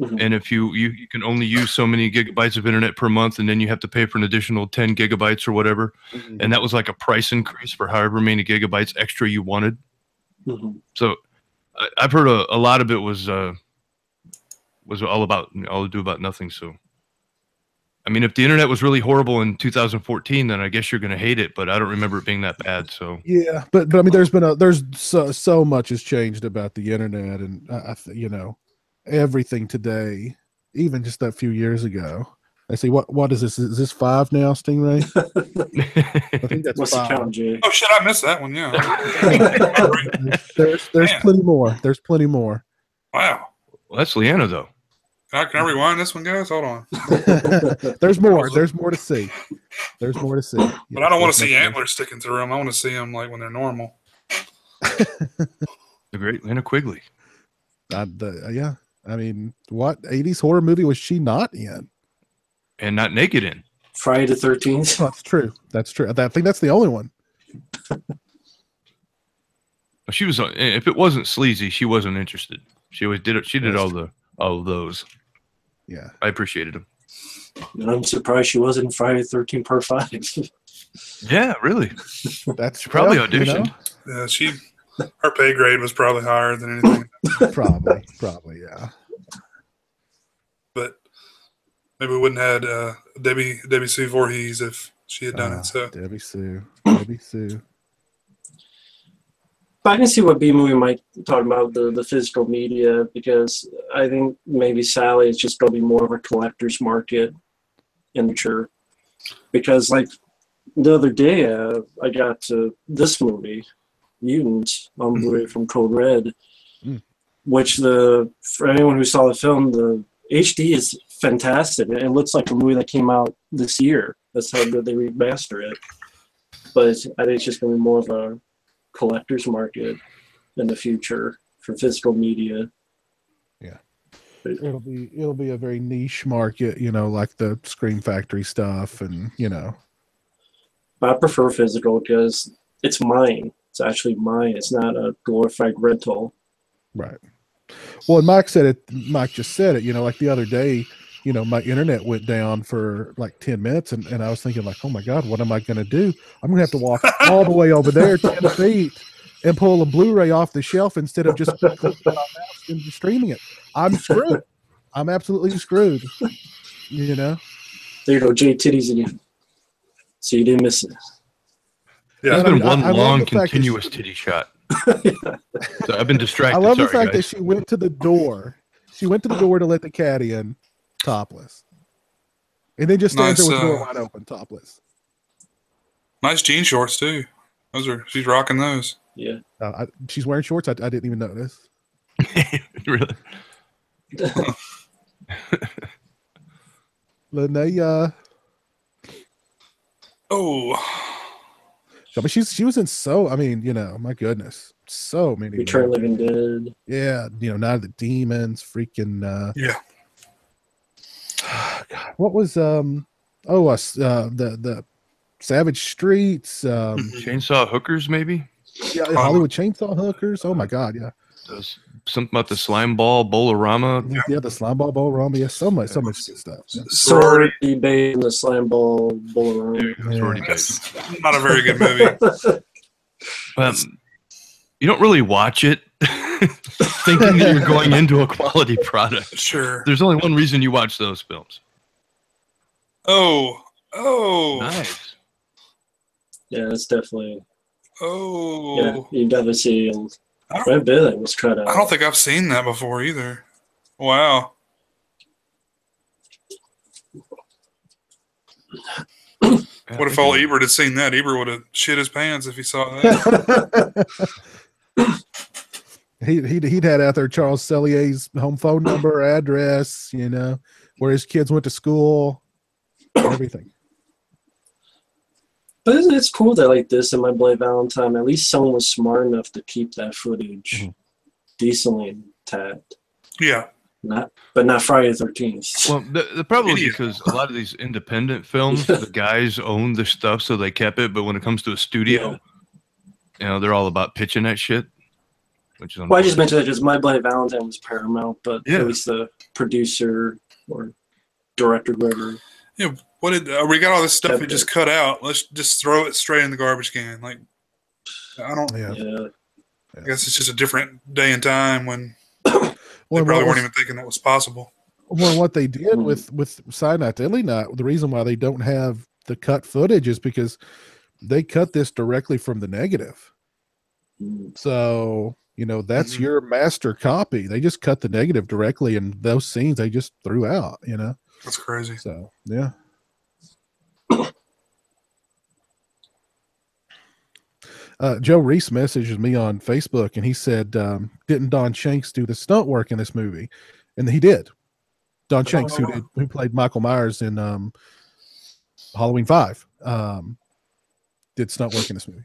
and if you can only use so many gigabytes of internet per month, and then you have to pay for an additional 10 gigabytes or whatever. And that was like a price increase for however many gigabytes extra you wanted. So, I've heard a lot of it was all to do about nothing. So. I mean, if the internet was really horrible in 2014, then I guess you're going to hate it. But I don't remember it being that bad. So yeah, but I mean, there's so much has changed about the internet, and you know, everything today, even just that few years ago. I see what is this? Is this 5 now, Stingray? I think that's What's 5. the count, Jay? Oh shit, I missed that one. Yeah. There's Man. plenty more. There's plenty more. Wow. well, that's Leanna though. Can I rewind this one, guys? Hold on. There's more. There's more to see. There's more to see. But I don't want to see antlers sticking through them. I want to see them like when they're normal. The great Lena Quigley. Yeah. I mean, what 80s horror movie was she not in? And not naked in. Friday the 13th. Oh, that's true. That's true. I think that's the only one. She was. If it wasn't sleazy, she wasn't interested. She always did it. She did all of those. Yeah, I appreciated them. And I'm surprised she wasn't in Friday the 13th Part 5. Yeah, really. that's She probably well, auditioned. You know, Her pay grade was probably higher than anything. probably, yeah. But maybe we wouldn't have had Debbie Sue Voorhees if she had done it. So Debbie Sue. But I can see what B-Movie might talk about the physical media, because I think maybe Sally is just going to be more of a collector's market in the future. Because, like, the other day, I got this movie, Mutant, on Blu-ray from Code Red, which for anyone who saw the film, the HD is fantastic. It looks like a movie that came out this year. That's how good they remaster it. But I think it's just going to be more of a collector's market in the future for physical media. Yeah, it'll be a very niche market, you know, like the Scream Factory stuff, and you know. But I prefer physical because it's mine. It's actually mine. It's not a glorified rental. Right. Well, and Mike just said it. You know, like the other day, you know, my internet went down for like 10 minutes, and I was thinking, like, oh my God, what am I going to do? I'm going to have to walk all the way over there 10 feet and pull a Blu-ray off the shelf instead of just and streaming it. I'm screwed. I'm absolutely screwed. You know? There you go, Jay Titties again. So you didn't miss it. Yeah, it's been one I long, love the fact continuous titty shot. So I've been distracted. I love the Sorry, fact guys. that she went to the door. She went to the door to let the cat in, topless. And then just stands there with the door wide open, topless. nice jean shorts too. She's rocking those. Yeah. She's wearing shorts. I didn't even notice. Really? Linnea. Oh. I mean, she was in I mean, you know, my goodness, so many. Return Living Dead. Yeah, you know, Night of the Demons, freaking. Yeah. God, what was the Savage Streets, Chainsaw hookers, maybe. yeah, Hollywood Chainsaw Hookers. Oh my God, yeah. There's something about the slime ball Bolorama. Yeah, the Slime Ball Rama. Yeah, so much good stuff. Yeah. Sorority Bay and the Slam Ball Bull. Sorority Yeah. Bait. Not a very good movie. You don't really watch it thinking that you're going into a quality product. Sure. There's only one reason you watch those films. Oh. Nice. Yeah, it's definitely. Oh. Yeah, you got to see. I Quite a bit that was cut out. don't think I've seen that before either. Wow. What if all Ebert had seen that? Ebert would have shit his pants if he saw that. He'd had out there Charles Cellier's home phone number, address, you know, where his kids went to school, everything. But it's cool that like this in My Bloody Valentine, at least someone was smart enough to keep that footage decently intact. Yeah. But not Friday the 13th. Well, the problem is because a lot of these independent films, the guys own the stuff, so they kept it. But when it comes to a studio, you know, they're all about pitching that shit. Which is well, I just mentioned that just My Bloody Valentine was Paramount, but at least the producer or director, whoever. Yeah, what did we got all this stuff we just cut out? Let's just throw it straight in the garbage can. Like, I don't. Yeah. I guess it's just a different day and time when they probably weren't even thinking that was possible. Well, what they did with Side Night Deadly Night, the reason why they don't have the cut footage is because they cut this directly from the negative. So, you know, that's your master copy. They just cut the negative directly, and those scenes they just threw out, you know. That's crazy. So, yeah. Joe Reese messaged me on Facebook, and he said, didn't Don Shanks do the stunt work in this movie? And he did. Don Shanks, who played Michael Myers in Halloween 5, did stunt work in this movie.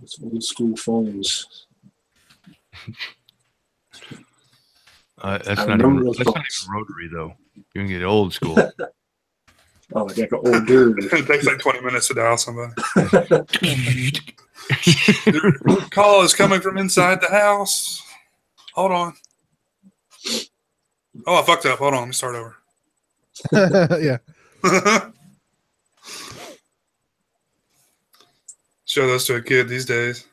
It's old school phones. That's not even rotary, though. You can get old school. Oh, I got old dude. It takes like 20 minutes to dial somebody. Call is coming from inside the house. Hold on. Oh, I fucked up. Hold on. Let me start over. Yeah. Show those to a kid these days.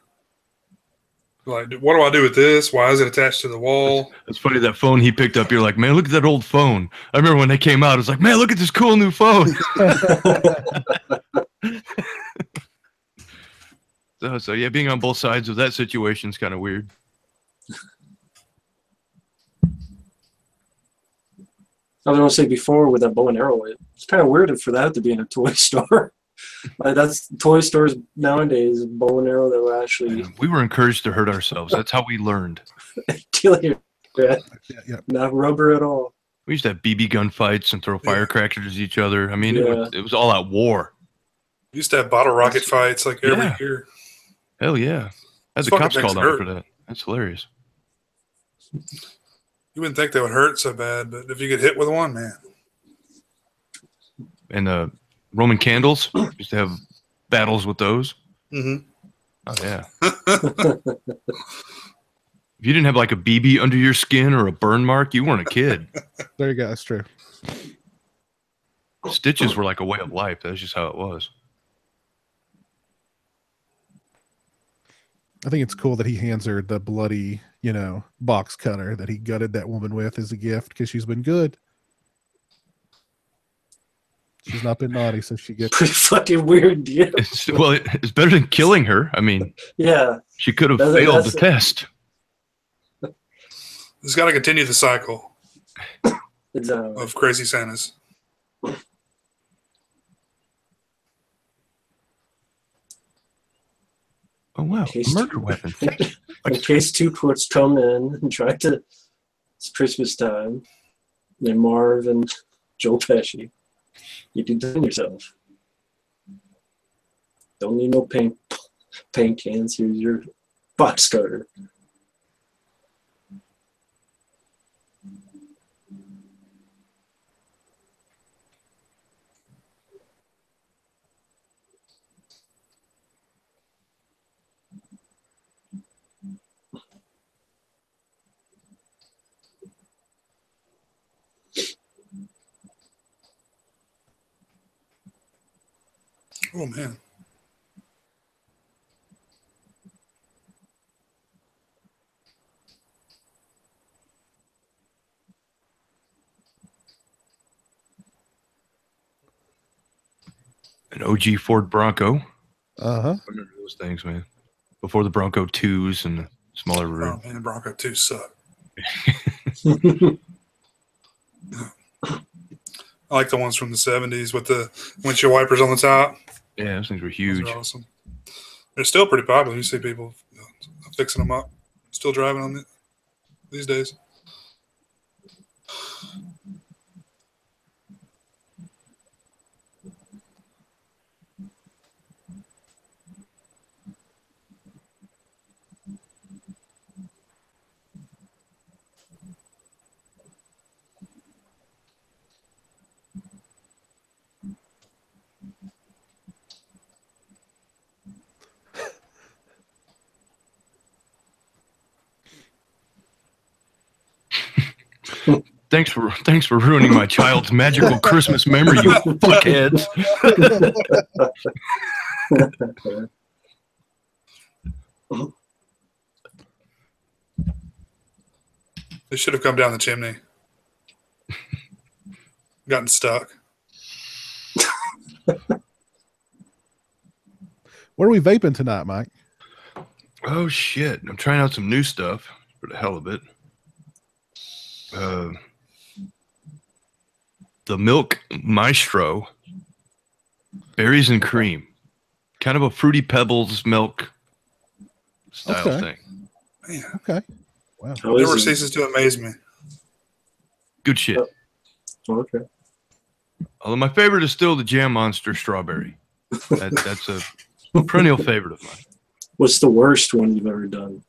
Like, what do I do with this? Why is it attached to the wall? It's funny, that phone he picked up, you're like, man, look at that old phone. I remember when they came out, I was like, man, look at this cool new phone. So yeah, being on both sides of that situation is kind of weird. I was going to say before with that bow and arrow, it's kind of weird for that to be in a toy store. Like that's toy stores nowadays, bow and arrow that were actually. We were encouraged to hurt ourselves. That's how we learned. Not rubber at all. We used to have BB gun fights and throw firecrackers at each other. I mean, it was all out war. We used to have bottle rocket fights like every year. Hell yeah. I had the cops called out for that. That's hilarious. You wouldn't think that would hurt so bad, but if you get hit with one, man. And Roman candles, used to have battles with those. Mm-hmm. Oh, yeah. If you didn't have like a BB under your skin or a burn mark, you weren't a kid. There you go. That's true. Stitches were like a way of life. That's just how it was. I think it's cool that he hands her the bloody, you know, box cutter that he gutted that woman with as a gift because she's been good. She's not been naughty, so she gets pretty fucking weird deal. It's better than killing her. I mean, yeah, she could have failed the test. It's got to continue the cycle exactly. of crazy Santas. Oh wow, a murder weapon. In case two courts come in and try to, it's Christmas time. And Marv and Joe Pesci. You can defend yourself. Don't need no paint cans. Here's your box cutter. Oh, man. An OG Ford Bronco. Uh-huh. I remember those things, man. before the Bronco 2s and the smaller rear. Oh man, the Bronco 2 suck. I like the ones from the 70s with the windshield wipers on the top. Yeah, those things were Those huge. are awesome. They're still pretty popular. You see people fixing them up, still driving on it these days. Thanks for ruining my child's magical Christmas memory, you fuckheads. They should have come down the chimney. Gotten stuck. What are we vaping tonight, Mike? Oh shit! I'm trying out some new stuff for the hell of it. The Milk Maestro, berries and cream, kind of a Fruity Pebbles milk style thing. Man, Okay. Wow. How never is it? ceases to amaze me. Good shit. Oh, okay. Although my favorite is still the Jam Monster Strawberry. That's a perennial favorite of mine. What's the worst one you've ever done?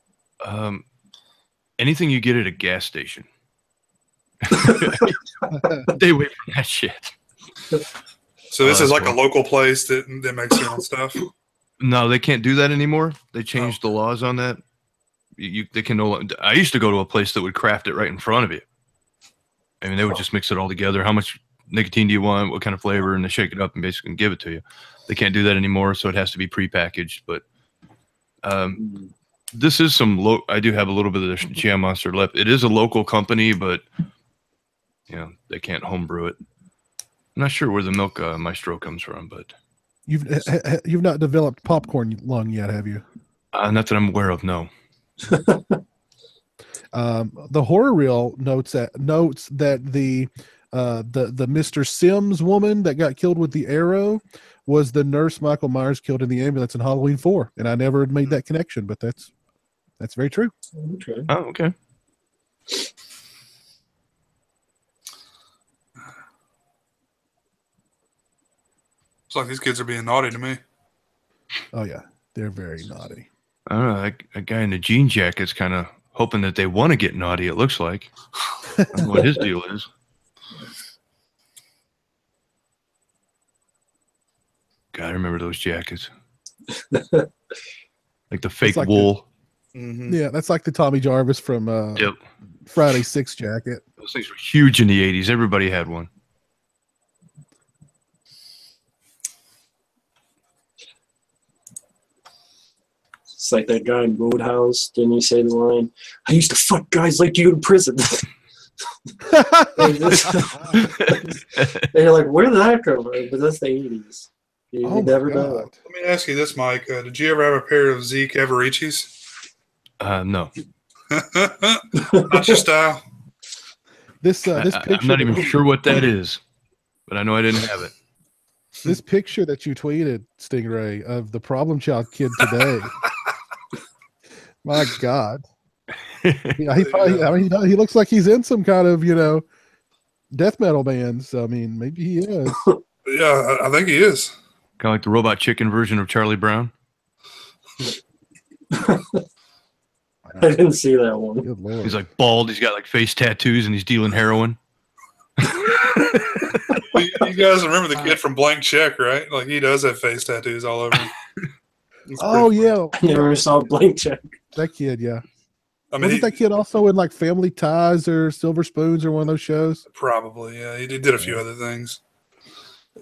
Anything you get at a gas station. Stay away from that shit. So this is like cool. a local place that makes their own stuff. No, they can't do that anymore. They changed the laws on that. They can no longer. I used to go to a place that would craft it right in front of you. I mean, they would just mix it all together. How much nicotine do you want? What kind of flavor? And they shake it up and basically give it to you. They can't do that anymore, so it has to be prepackaged. But this is some I do have a little bit of the Jam Monster left. It is a local company, but you know they can't homebrew it. I'm not sure where the Milk Maestro comes from, but You've not developed popcorn lung yet, have you? not that I'm aware of. No. The horror reel notes that the Mr. Sims woman that got killed with the arrow was the nurse Michael Myers killed in the ambulance in Halloween 4, and I never had made that connection, but that's very true. Okay. Oh, okay. It's like these kids are being naughty to me. Oh yeah, they're very naughty. I don't know. That guy in the jean jacket's kind of hoping that they want to get naughty. It looks like. I don't know what his deal is. God, I remember those jackets. Like the fake like wool. Yeah, that's like the Tommy Jarvis from Yep. Friday 6 jacket. Those things were huge in the 80s. Everybody had one. It's like that guy in Roadhouse. Didn't he say the line, "I used to fuck guys like you in prison"? And you're like, where did that come from? But that's the 80s. You Oh my never know. God. Let me ask you this, Mike. Did you ever have a pair of Zeke Evericci's? No. Not your style. This picture. I'm not even sure what that is, but I know I didn't have it. This picture that you tweeted, Stingray, of the problem child kid today. My God. Yeah, he looks like he's in some kind of, death metal band. So, I mean, maybe he is. Yeah, I think he is. Kind of like the Robot Chicken version of Charlie Brown. I didn't see that one. Good Lord. He's like bald. He's got like face tattoos and he's dealing heroin. You guys remember the kid from Blank Check, right? Like he does have face tattoos all over him. Oh, yeah. I never saw Blank Check. That kid, yeah. I mean, Wasn't that kid also in like Family Ties or Silver Spoons or one of those shows? probably, yeah. He did a few other things.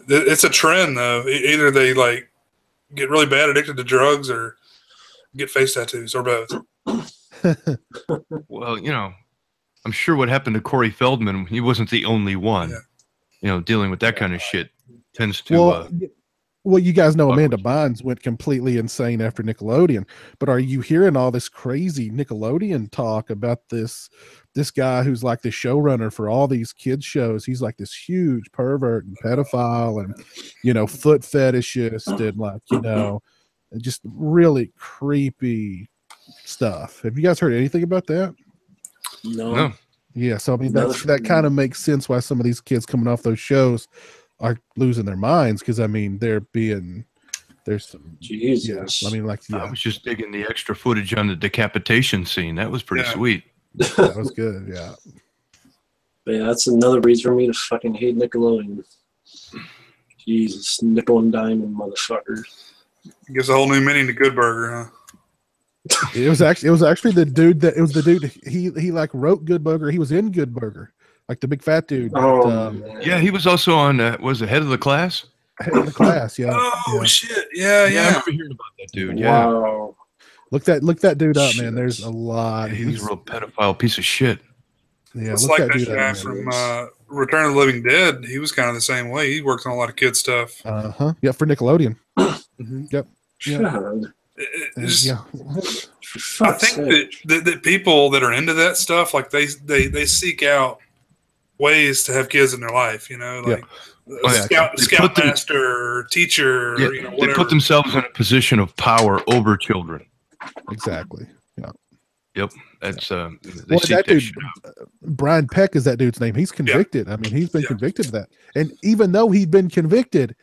It's a trend, though. Either they like get really bad addicted to drugs or get face tattoos or both. Well, I'm sure what happened to Corey Feldman, he wasn't the only one. Yeah. Dealing with that kind of shit tends to. Well, you guys know Amanda Bynes went completely insane after Nickelodeon, but are you hearing all this crazy Nickelodeon talk about this guy who's like the showrunner for all these kids shows? He's like this huge pervert and pedophile and, you know, foot fetishist and like, you know, just really creepy stuff. Have you guys heard anything about that? No. Yeah, so I mean that kind of makes sense why some of these kids coming off those shows are losing their minds, because I mean there's some Jesus. Yeah, I mean, like, yeah, I was just digging the extra footage on the decapitation scene. That was pretty sweet. that was good. Yeah. But yeah, that's another reason for me to fucking hate Nickelodeon. Jesus, nickel and diamond motherfuckers. Gives a whole new meaning to Good Burger, huh? It was actually the dude he like wrote Good Burger. He was in Good Burger, like the big fat dude. Yeah, he was also on was the head of the class. Head of the class. Yeah. Oh yeah. shit! Yeah. I remember hearing about that dude. Wow. Look that dude up, man. There's a lot. Yeah, he's a real pedophile piece of shit. Yeah, it's look like that that dude guy up, from Return of the Living Dead. He was kind of the same way. He worked on a lot of kid stuff. Yeah, for Nickelodeon. Yep. Yeah. God. Yeah. I think that people that are into that stuff, like they seek out ways to have kids in their life, you know, like scoutmaster, teacher, yeah, or, you know, they put themselves in a position of power over children. Exactly. Yeah. Yep. That's well, that dude, Brian Peck is that dude's name. He's convicted. I mean, he's been convicted of that. And even though he'd been convicted,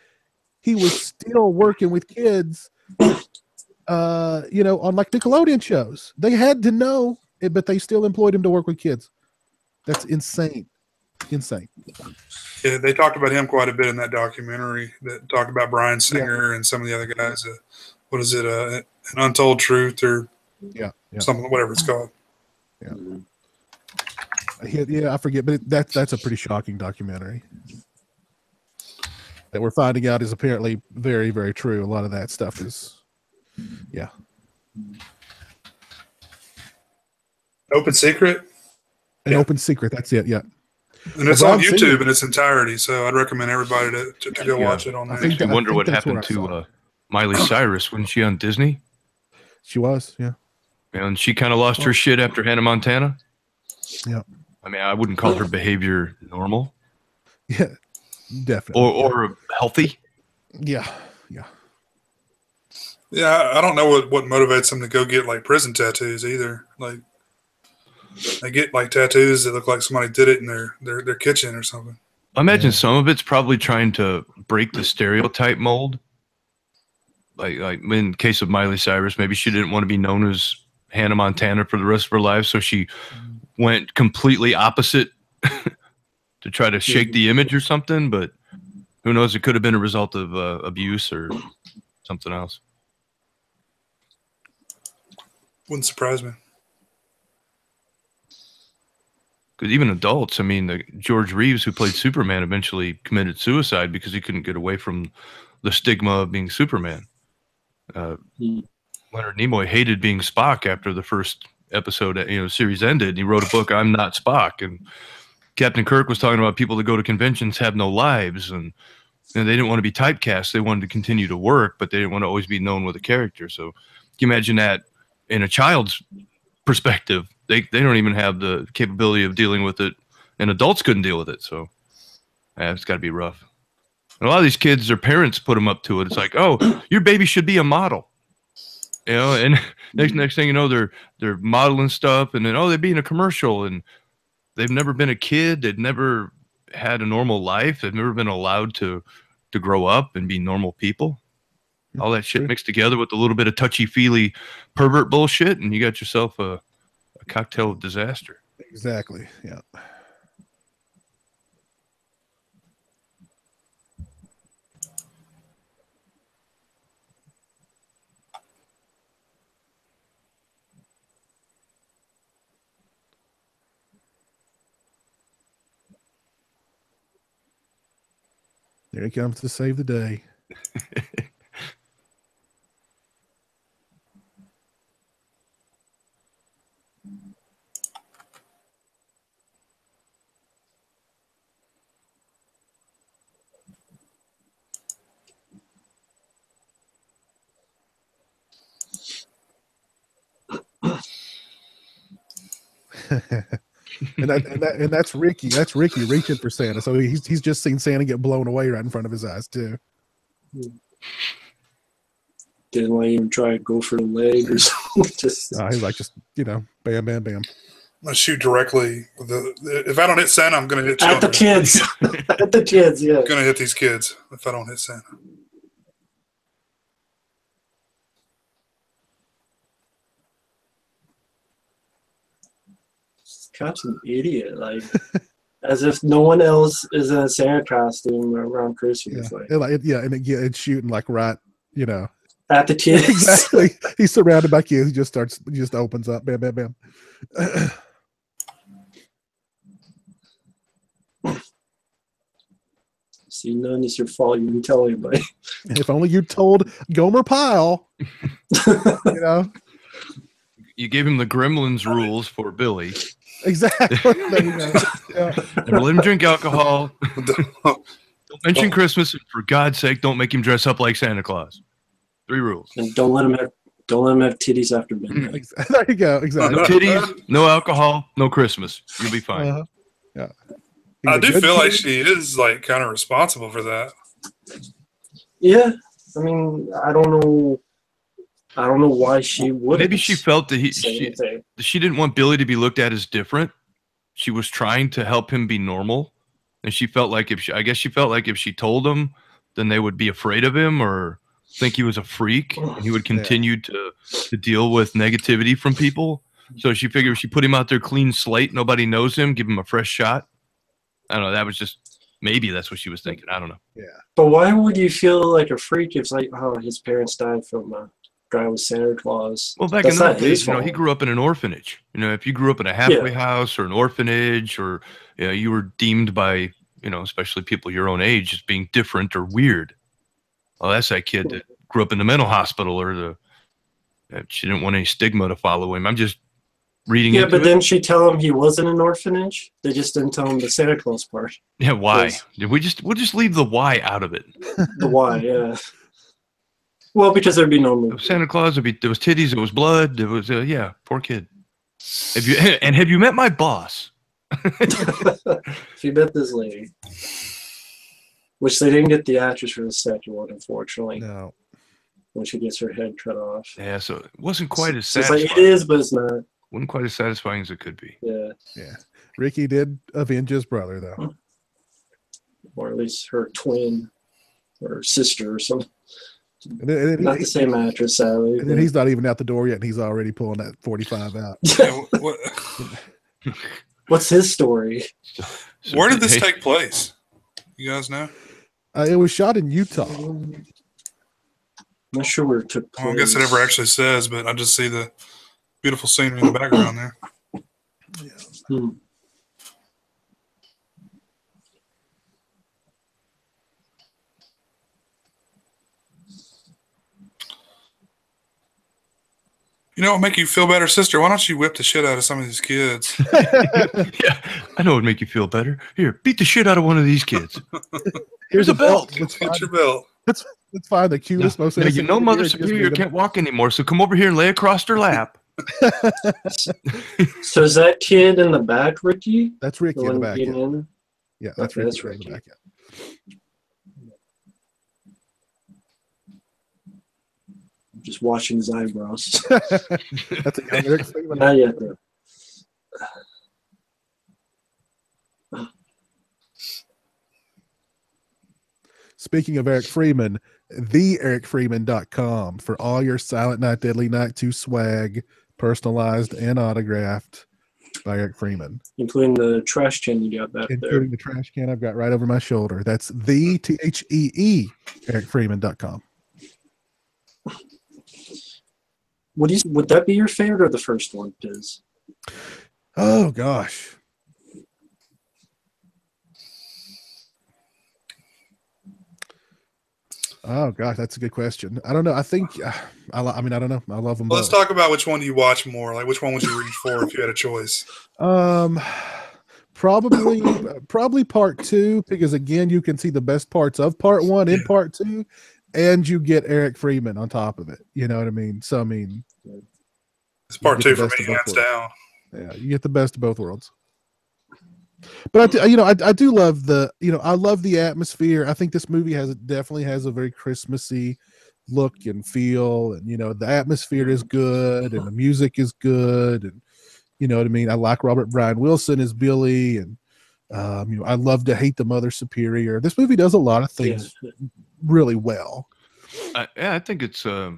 he was still working with kids, you know, on like Nickelodeon shows. They had to know it, but they still employed him to work with kids. That's insane. Insane. Yeah, they talked about him quite a bit in that documentary that talked about Bryan Singer and some of the other guys. What is it? An Untold Truth or something, whatever it's called. Yeah, I forget, but that's a pretty shocking documentary that we're finding out is apparently very, very true. A lot of that stuff is, Open Secret. Open Secret. That's it. Yeah. And it's on YouTube in its entirety, so I'd recommend everybody to go watch it on there. I wonder what happened to Miley Cyrus. Wasn't she on Disney? She was, yeah. And she kind of lost her shit after Hannah Montana. Yeah. I mean, I wouldn't call her behavior normal. Yeah, definitely. Or healthy. Yeah. Yeah, I don't know what motivates them to go get like prison tattoos either. Like they get like tattoos that look like somebody did it in their kitchen or something. I imagine some of it's probably trying to break the stereotype mold. Like in case of Miley Cyrus, maybe she didn't want to be known as Hannah Montana for the rest of her life, so she went completely opposite to try to shake the image or something. But who knows? It could have been a result of abuse or something else. Wouldn't surprise me. Because even adults, I mean, George Reeves, who played Superman, eventually committed suicide because he couldn't get away from the stigma of being Superman. Leonard Nimoy hated being Spock after the first episode, series ended. He wrote a book, I'm Not Spock. And Captain Kirk was talking about people that go to conventions have no lives. And they didn't want to be typecast. They wanted to continue to work, but they didn't want to always be known with a character. So can you imagine that in a child's perspective? They don't even have the capability of dealing with it, and adults couldn't deal with it. So it's got to be rough. And a lot of these kids, their parents put them up to it. It's like, oh, your baby should be a model, and next thing you know, they're modeling stuff, and then they'd be in a commercial, and they've never been a kid. They've never had a normal life. They've never been allowed to grow up and be normal people. All that shit mixed together with a little bit of touchy-feely pervert bullshit, and you got yourself a cocktail of disaster. Exactly. Yeah. There he comes to save the day. and that's Ricky. That's Ricky reaching for Santa. So he's just seen Santa get blown away right in front of his eyes too. Didn't let him try to go for the leg or something. He's like, just bam, bam, bam. I'm gonna shoot directly with if I don't hit Santa, I'm gonna hit at the kids. At the kids, yeah. I'm gonna hit these kids if I don't hit Santa. Cop's an idiot, like as if no one else is in a Santa costume around Christmas. It's shooting like right, at the kids. Exactly. He's surrounded by kids. He just opens up, bam, bam, bam. See, none is your fault. You didn't tell anybody. If only you told Gomer Pyle. You gave him the Gremlins rules for Billy. Exactly. Yeah. Never let him drink alcohol. Don't mention Christmas, and for God's sake, don't make him dress up like Santa Claus. 3 rules. And don't let him have titties after midnight. There you go. Exactly. No titties, no alcohol, no Christmas. You'll be fine. Yeah. I do feel like she is like kind of responsible for that. Yeah. I mean, I don't know why she would. Maybe she felt that she didn't want Billy to be looked at as different. She was trying to help him be normal, and she felt like if she told him, then they would be afraid of him or think he was a freak, and he would continue to deal with negativity from people. So she figured if she put him out there clean slate, nobody knows him, give him a fresh shot. I don't know. That was just maybe that's what she was thinking. I don't know. Yeah. But why would you feel like a freak if it's like, oh, his parents died from guy with Santa Claus? Well, back in those days, he grew up in an orphanage. If you grew up in a halfway house or an orphanage, or you were deemed by especially people your own age as being different or weird. Oh, that's that kid that grew up in the mental hospital, or she didn't want any stigma to follow him. I'm just reading. Yeah, but didn't she tell him he wasn't an orphanage? They just didn't tell him the Santa Claus part. Yeah, why? We'll just leave the why out of it. The why, yeah. Well, because there'd be no movie. Santa Claus there was titties, there was blood, there was poor kid. Have you met my boss? If you met this lady, which they didn't get the actress for the second one, unfortunately. No. When she gets her head cut off. Yeah, so it wasn't quite as satisfying. satisfying. It's like, it is, but it's not. Wasn't quite as satisfying as it could be. Yeah. Yeah. Ricky did avenge his brother, though. Or at least her twin or sister or something. And not the same actress, sadly. And then he's not even out the door yet, and he's already pulling that 45 out. What's his story? Where did this take place? You guys know? It was shot in Utah. I'm not sure where it took place. Well, I guess it never actually says, but I just see the beautiful scenery in the background there. Yeah. You know what would make you feel better, sister? Why don't you whip the shit out of some of these kids? Yeah, I know it would make you feel better. Here, beat the shit out of one of these kids. Here's a belt. Get your belt. Let's find the cutest, most innocent. Mother Superior can't walk anymore, so come over here and lay across her lap. So is that kid in the back, Ricky? That's Ricky in the back. Yeah, that's okay, Ricky. Ricky. In the back, Just washing his eyebrows. That's a young Eric Freeman. Not yet, though. Speaking of Eric Freeman, theericfreeman.com for all your Silent Night, Deadly Night 2 swag, personalized and autographed by Eric Freeman. Including the trash can you got back there. Including the trash can I've got right over my shoulder. That's THEE, ericfreeman.com. Would that be your favorite or the first one, Piz? Oh, gosh. Oh, gosh, that's a good question. I don't know. I think, I don't know. I love them both. Let's talk about which one do you watch more. Like, which one would you reach for if you had a choice? Probably part 2, because, again, you can see the best parts of part 1 in part 2. And you get Eric Freeman on top of it. You know what I mean? So, it's part 2 for me, hands down. Yeah, you get the best of both worlds. But I do love I love the atmosphere. I think this movie definitely has a very Christmassy look and feel, and the atmosphere is good, and the music is good, and you know what I mean. I like Robert Brian Wilson as Billy, and I love to hate the Mother Superior. This movie does a lot of things really well. I think it's a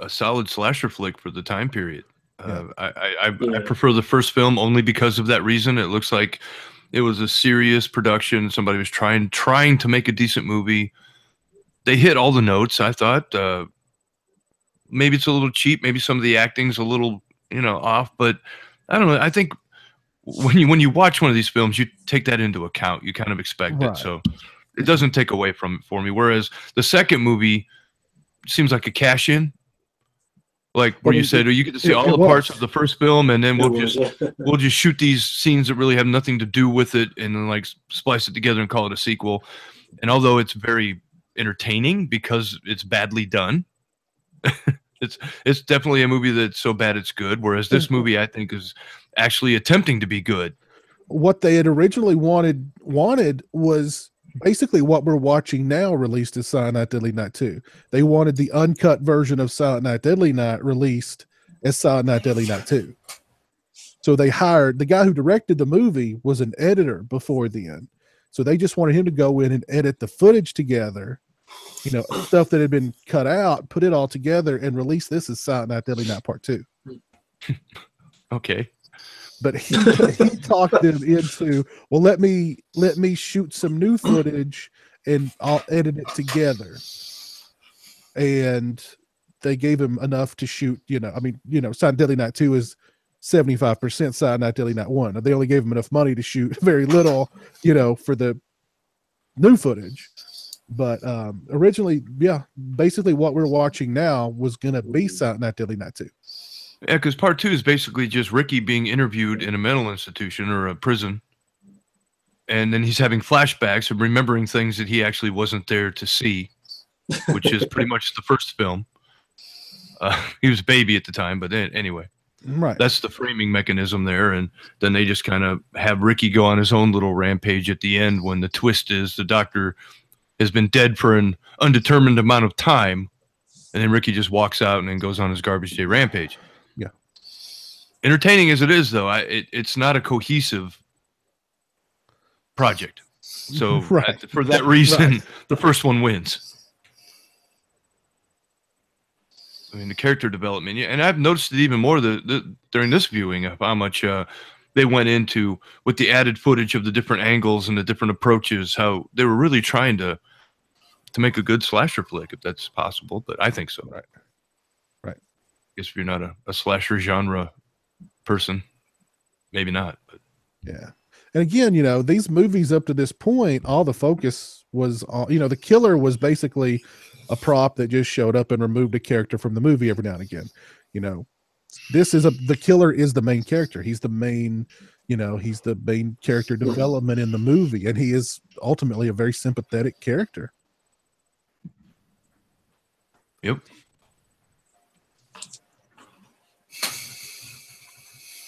solid slasher flick for the time period. I prefer the first film only because of that reason. It looks like it was a serious production. Somebody was trying to make a decent movie. They hit all the notes. I thought maybe it's a little cheap. Maybe some of the acting's a little off. But I don't know. I think when you watch one of these films, you take that into account. You kind of expect it, so it doesn't take away from it for me. Whereas the second movie seems like a cash in. Like where you said, you get to see all the parts of the first film, and then we'll just shoot these scenes that really have nothing to do with it, and then like splice it together and call it a sequel. And although it's very entertaining because it's badly done, it's definitely a movie that's so bad it's good. Whereas this movie, I think, is actually attempting to be good. What they had originally wanted was basically what we're watching now released as Silent Night, Deadly Night 2. They wanted the uncut version of Silent Night, Deadly Night released as Silent Night, Deadly Night 2. So they hired the guy who directed the movie was an editor before then. So they just wanted him to go in and edit the footage together, stuff that had been cut out, put it all together and release this as Silent Night, Deadly Night Part 2. Okay. But he talked them into, well, let me shoot some new footage and I'll edit it together. And they gave him enough to shoot, Silent Deadly Night 2 is 75% Silent Night, Deadly Night 1. They only gave him enough money to shoot very little, for the new footage. But originally, basically what we're watching now was going to be Silent Night, Deadly Night 2. Yeah, because part 2 is basically just Ricky being interviewed in a mental institution or a prison. And then he's having flashbacks and remembering things that he actually wasn't there to see, which is pretty much the first film. He was a baby at the time, but anyway. Right. That's the framing mechanism there. And then they just kind of have Ricky go on his own little rampage at the end when the twist is the doctor has been dead for an undetermined amount of time. And then Ricky just walks out and then goes on his garbage day rampage. Yeah. Entertaining as it is, though, it's not a cohesive project. So for that reason, the first one wins. I mean, the character development, and I've noticed it even more during this viewing of how much they went into with the added footage of the different angles and the different approaches, how they were really trying to make a good slasher flick, if that's possible. But I think so. Right. I guess if you're not a slasher genre person, maybe not. But yeah. And again, these movies up to this point, all the focus was on, the killer was basically a prop that just showed up and removed a character from the movie every now and again. The killer is the main character. He's the main, he's the main character development in the movie. And he is ultimately a very sympathetic character. Yep.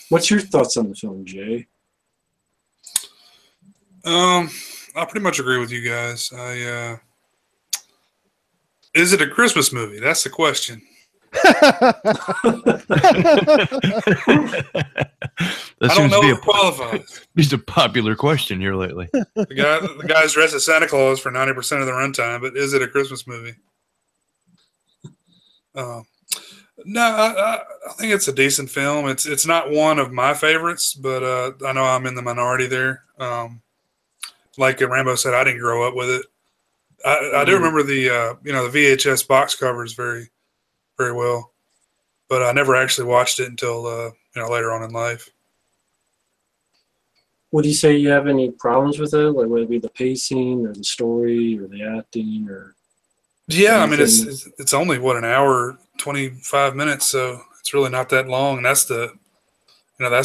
What's your thoughts on the film, Jay? I pretty much agree with you guys. Is it a Christmas movie? That's the question. That I don't know if it qualifies. It's a popular question here lately. The guy's dressed as Santa Claus for 90% of the runtime, but is it a Christmas movie? No, I think it's a decent film. It's not one of my favorites, but I know I'm in the minority there. Like Rambo said, I didn't grow up with it. I do remember the the VHS box covers very, very well, but I never actually watched it until later on in life. Would you say you have any problems with it, like whether it be the pacing or the story or the acting or? Yeah, I mean it's only an hour 25 minutes, so it's really not that long, and that's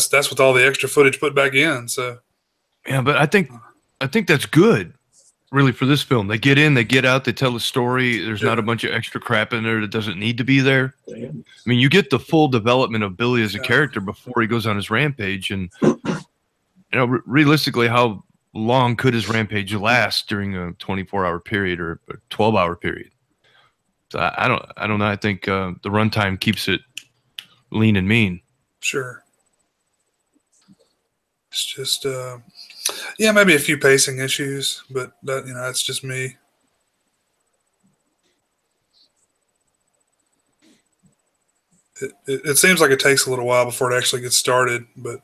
that's with all the extra footage put back in. So yeah, but I think that's good. really for this film. They get in, they get out, they tell the story. There's not a bunch of extra crap in there that doesn't need to be there. Damn. I mean, you get the full development of Billy as a character before he goes on his rampage, and realistically, how long could his rampage last during a 24-hour period or a 12-hour period? So I don't know. I think the runtime keeps it lean and mean. Sure. It's just, maybe a few pacing issues, but that, that's just me. It seems like it takes a little while before it actually gets started, but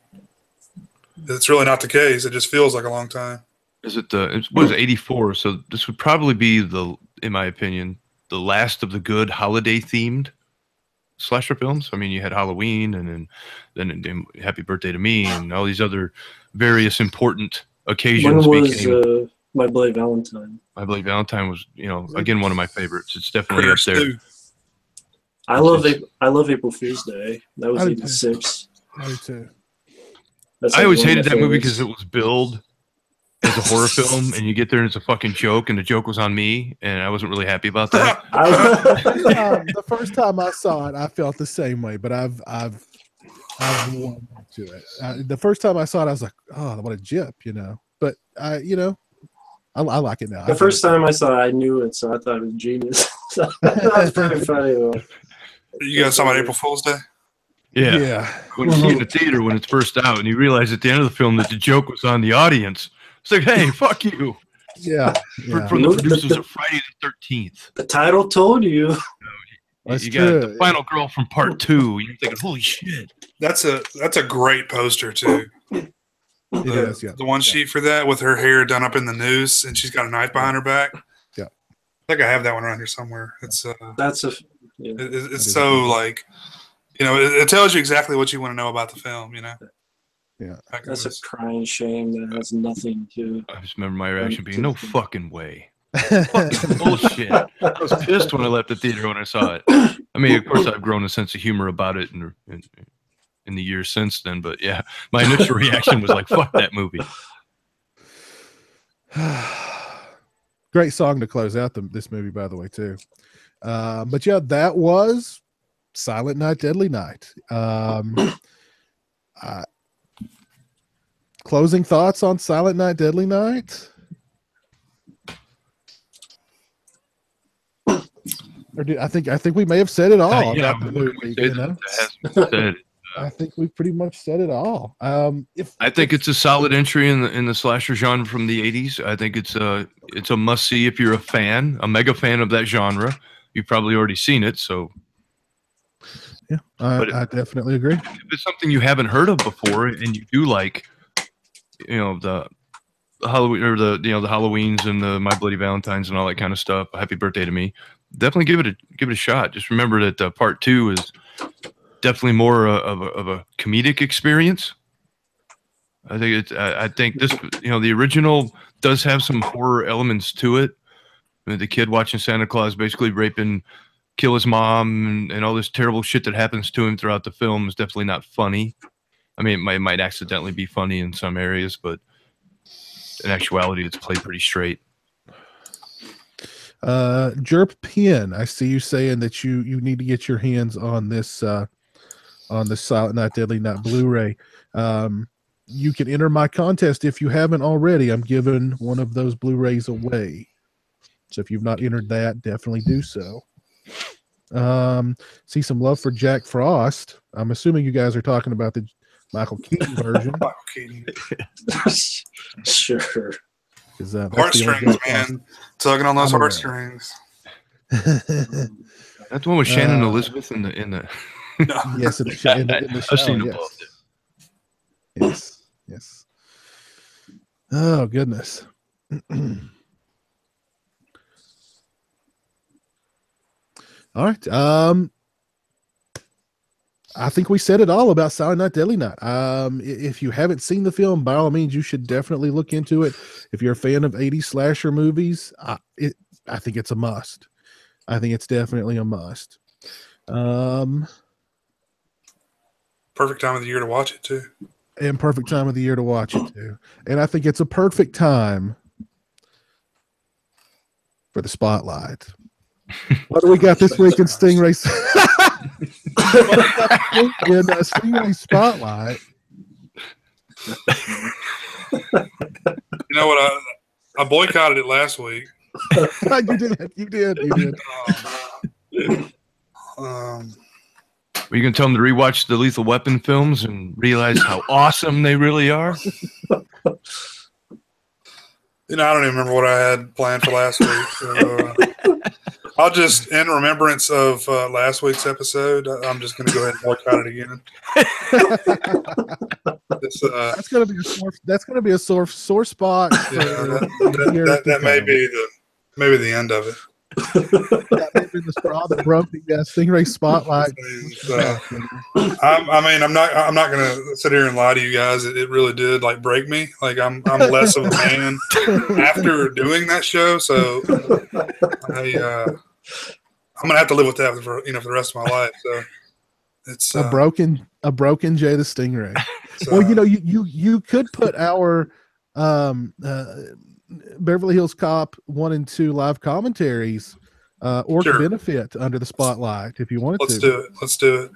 it's really not the case. It just feels like a long time. Is it was 84? So this would probably be in my opinion, the last of the good holiday themed slasher films. I mean, you had Halloween, and then Happy Birthday to Me, and all these other various important occasions. When was My Bloody Valentine? My Bloody Valentine was, again, one of my favorites. It's definitely up there. I love April Fool's Day. That was 86. I do too. I always hated that movie because it was billed as a horror film, and you get there and it's a fucking joke, and the joke was on me, and I wasn't really happy about that. The first time I saw it, I felt the same way, but I've warmed up to it. The first time I saw it, I was like, "Oh, what a jip," But I like it now. The first time I saw it, I knew it, so I thought it was genius. That's pretty funny. You guys talking about April Fool's Day? Yeah. When you see it in the theater when it's first out, and you realize at the end of the film that the joke was on the audience, it's like, hey, fuck you. Yeah. From the producers of Friday the 13th. The title told you. You got the final girl from part 2. You're thinking, holy shit. That's a great poster too. The one sheet for that with her hair done up in the noose, and she's got a knife behind her back. Yeah, I think I have that one around here somewhere. It's it's so like, it tells you exactly what you want to know about the film. Yeah, that's a crying shame that has nothing to. I just remember my reaction being, no fucking way. Fucking bullshit. I was pissed when I left the theater when I saw it. I mean, of course, I've grown a sense of humor about it in the years since then, but yeah, my initial reaction was like, fuck that movie. Great song to close out this movie, by the way, too. But yeah, that was Silent Night, Deadly Night. Closing thoughts on Silent Night, Deadly Night? Or I think we may have said it all about the movie. I think we pretty much said it all. I think it's a solid entry in the slasher genre from the 80s. I think it's a must see if you're a mega fan of that genre. You've probably already seen it, so yeah, I definitely agree. If it's something you haven't heard of before and you do like, the Halloween or the Halloweens and the My Bloody Valentines and all that kind of stuff, Happy Birthday to Me, definitely give it a shot. Just remember that part 2 is definitely more of a comedic experience. I think this, the original does have some horror elements to it. The kid watching Santa Claus basically kill his mom and all this terrible shit that happens to him throughout the film is definitely not funny. I mean, it might accidentally be funny in some areas, but in actuality, it's played pretty straight. Jerp Pin, I see you saying that you need to get your hands on this Silent Night, Deadly Night Blu-ray. You can enter my contest if you haven't already. I'm giving one of those Blu-rays away. So if you've not entered that, definitely do so. See some love for Jack Frost. I'm assuming you guys are talking about the Michael Keaton version. Michael Keaton. Sure. Heartstrings, man. Tugging on those heartstrings. That's the one with Shannon Elizabeth in the No. Yes, in the shower. I've seen it both. Yes. Oh, goodness. All right. I think we said it all about Silent Night, Deadly Night. If you haven't seen the film, by all means, you should definitely look into it. If you're a fan of 80s slasher movies, I think it's a must. I think it's definitely a must. Perfect time of the year to watch it, too. And perfect time of the year to watch it, too. And I think it's a perfect time for the spotlight. What do we got this week in Stingray? Stingray Spotlight. You know what? I boycotted it last week. You did. Were you going to tell them to rewatch the Lethal Weapon films and realize how awesome they really are? I don't even remember what I had planned for last week. So, I'll just, in remembrance of last week's episode, I'm just going to go ahead and boycott it again. That's gonna be a sore spot. That may be the end of it. That may be the straw that broke the Stingray Spotlight. I'm not gonna sit here and lie to you guys. It really did break me. I'm less of a man after doing that show. So I'm gonna have to live with that for the rest of my life. So it's a broken Jay the Stingray. So, well, you could put our Beverly Hills Cop 1 and 2 live commentaries Orc benefit under the spotlight if you wanted to. Let's do it.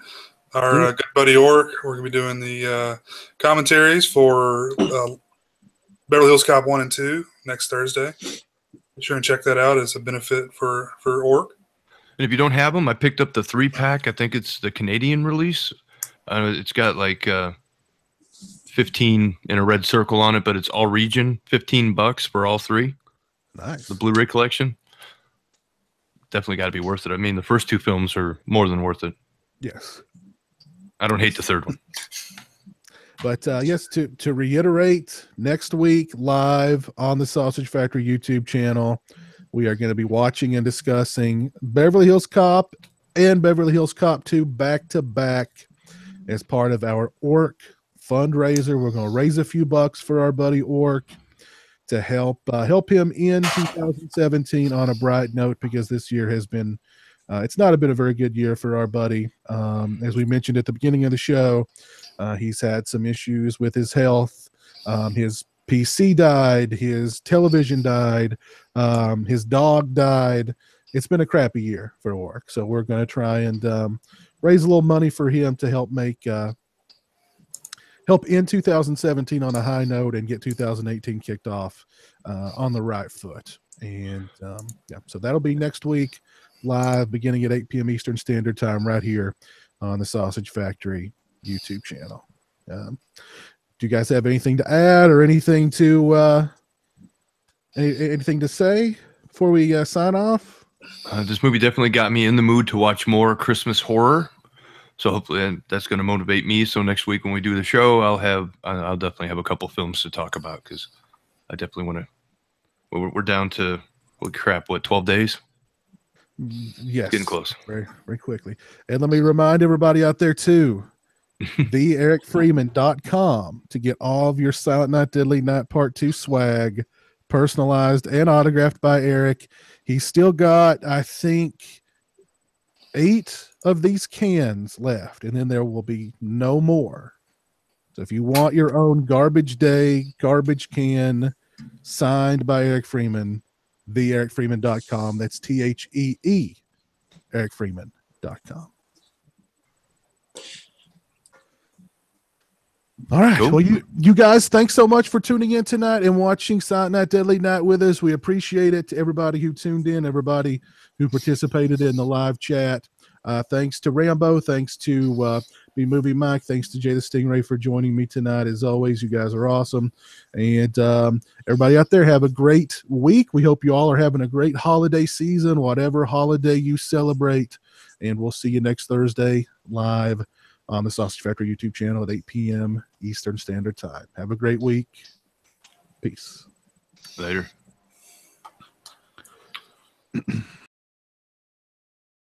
Our good buddy Orc, we're going to be doing the commentaries for Beverly Hills Cop 1 and 2 next Thursday. Be sure and check that out as a benefit for Orc. And if you don't have them, I picked up the 3-pack. I think it's the Canadian release. It's got 15 in a red circle on it, but it's all region. $15 for all 3. Nice. The Blu-ray collection. Definitely got to be worth it. I mean, the first 2 films are more than worth it. Yes. I don't hate the third one. But yes, to reiterate, next week live on the Sausage Factory YouTube channel, we are going to be watching and discussing Beverly Hills Cop and Beverly Hills Cop 2 back to back as part of our Orc fundraiser. We're going to raise a few bucks for our buddy Orc to help him in 2017 on a bright note, because this year has been it's not been a very good year for our buddy. As we mentioned at the beginning of the show, he's had some issues with his health. His PC died, his television died, his dog died. It's been a crappy year for Orc, so we're going to try and raise a little money for him to help end 2017 on a high note and get 2018 kicked off on the right foot. And so that'll be next week live beginning at 8 p.m. Eastern Standard Time right here on the Sausage Factory YouTube channel. Do you guys have anything to add or anything to say before we sign off? This movie definitely got me in the mood to watch more Christmas horror. So hopefully that's going to motivate me. So next week when we do the show, I'll definitely have a couple films to talk about, because I definitely want to. We're down to 12 days? Yes, getting close, very very quickly. And let me remind everybody out there too, theericfreeman.com to get all of your Silent Night Deadly Night Part 2 swag, personalized and autographed by Eric. He's still got, I think, 8 of these cans left, and then there will be no more. So if you want your own Garbage Day garbage can signed by Eric Freeman, theericfreeman.com. That's THEE, ericfreeman.com. All right. Cool. Well, you guys, thanks so much for tuning in tonight and watching Silent Night Deadly Night with us. We appreciate it. To everybody who tuned in, everybody who participated in the live chat. Thanks to Rambo. Thanks to B Movie Mike. Thanks to Jay the Stingray for joining me tonight. As always, you guys are awesome. And everybody out there, have a great week. We hope you all are having a great holiday season, whatever holiday you celebrate. And we'll see you next Thursday live on the Sausage Factory YouTube channel at 8 p.m. Eastern Standard Time. Have a great week. Peace. Later.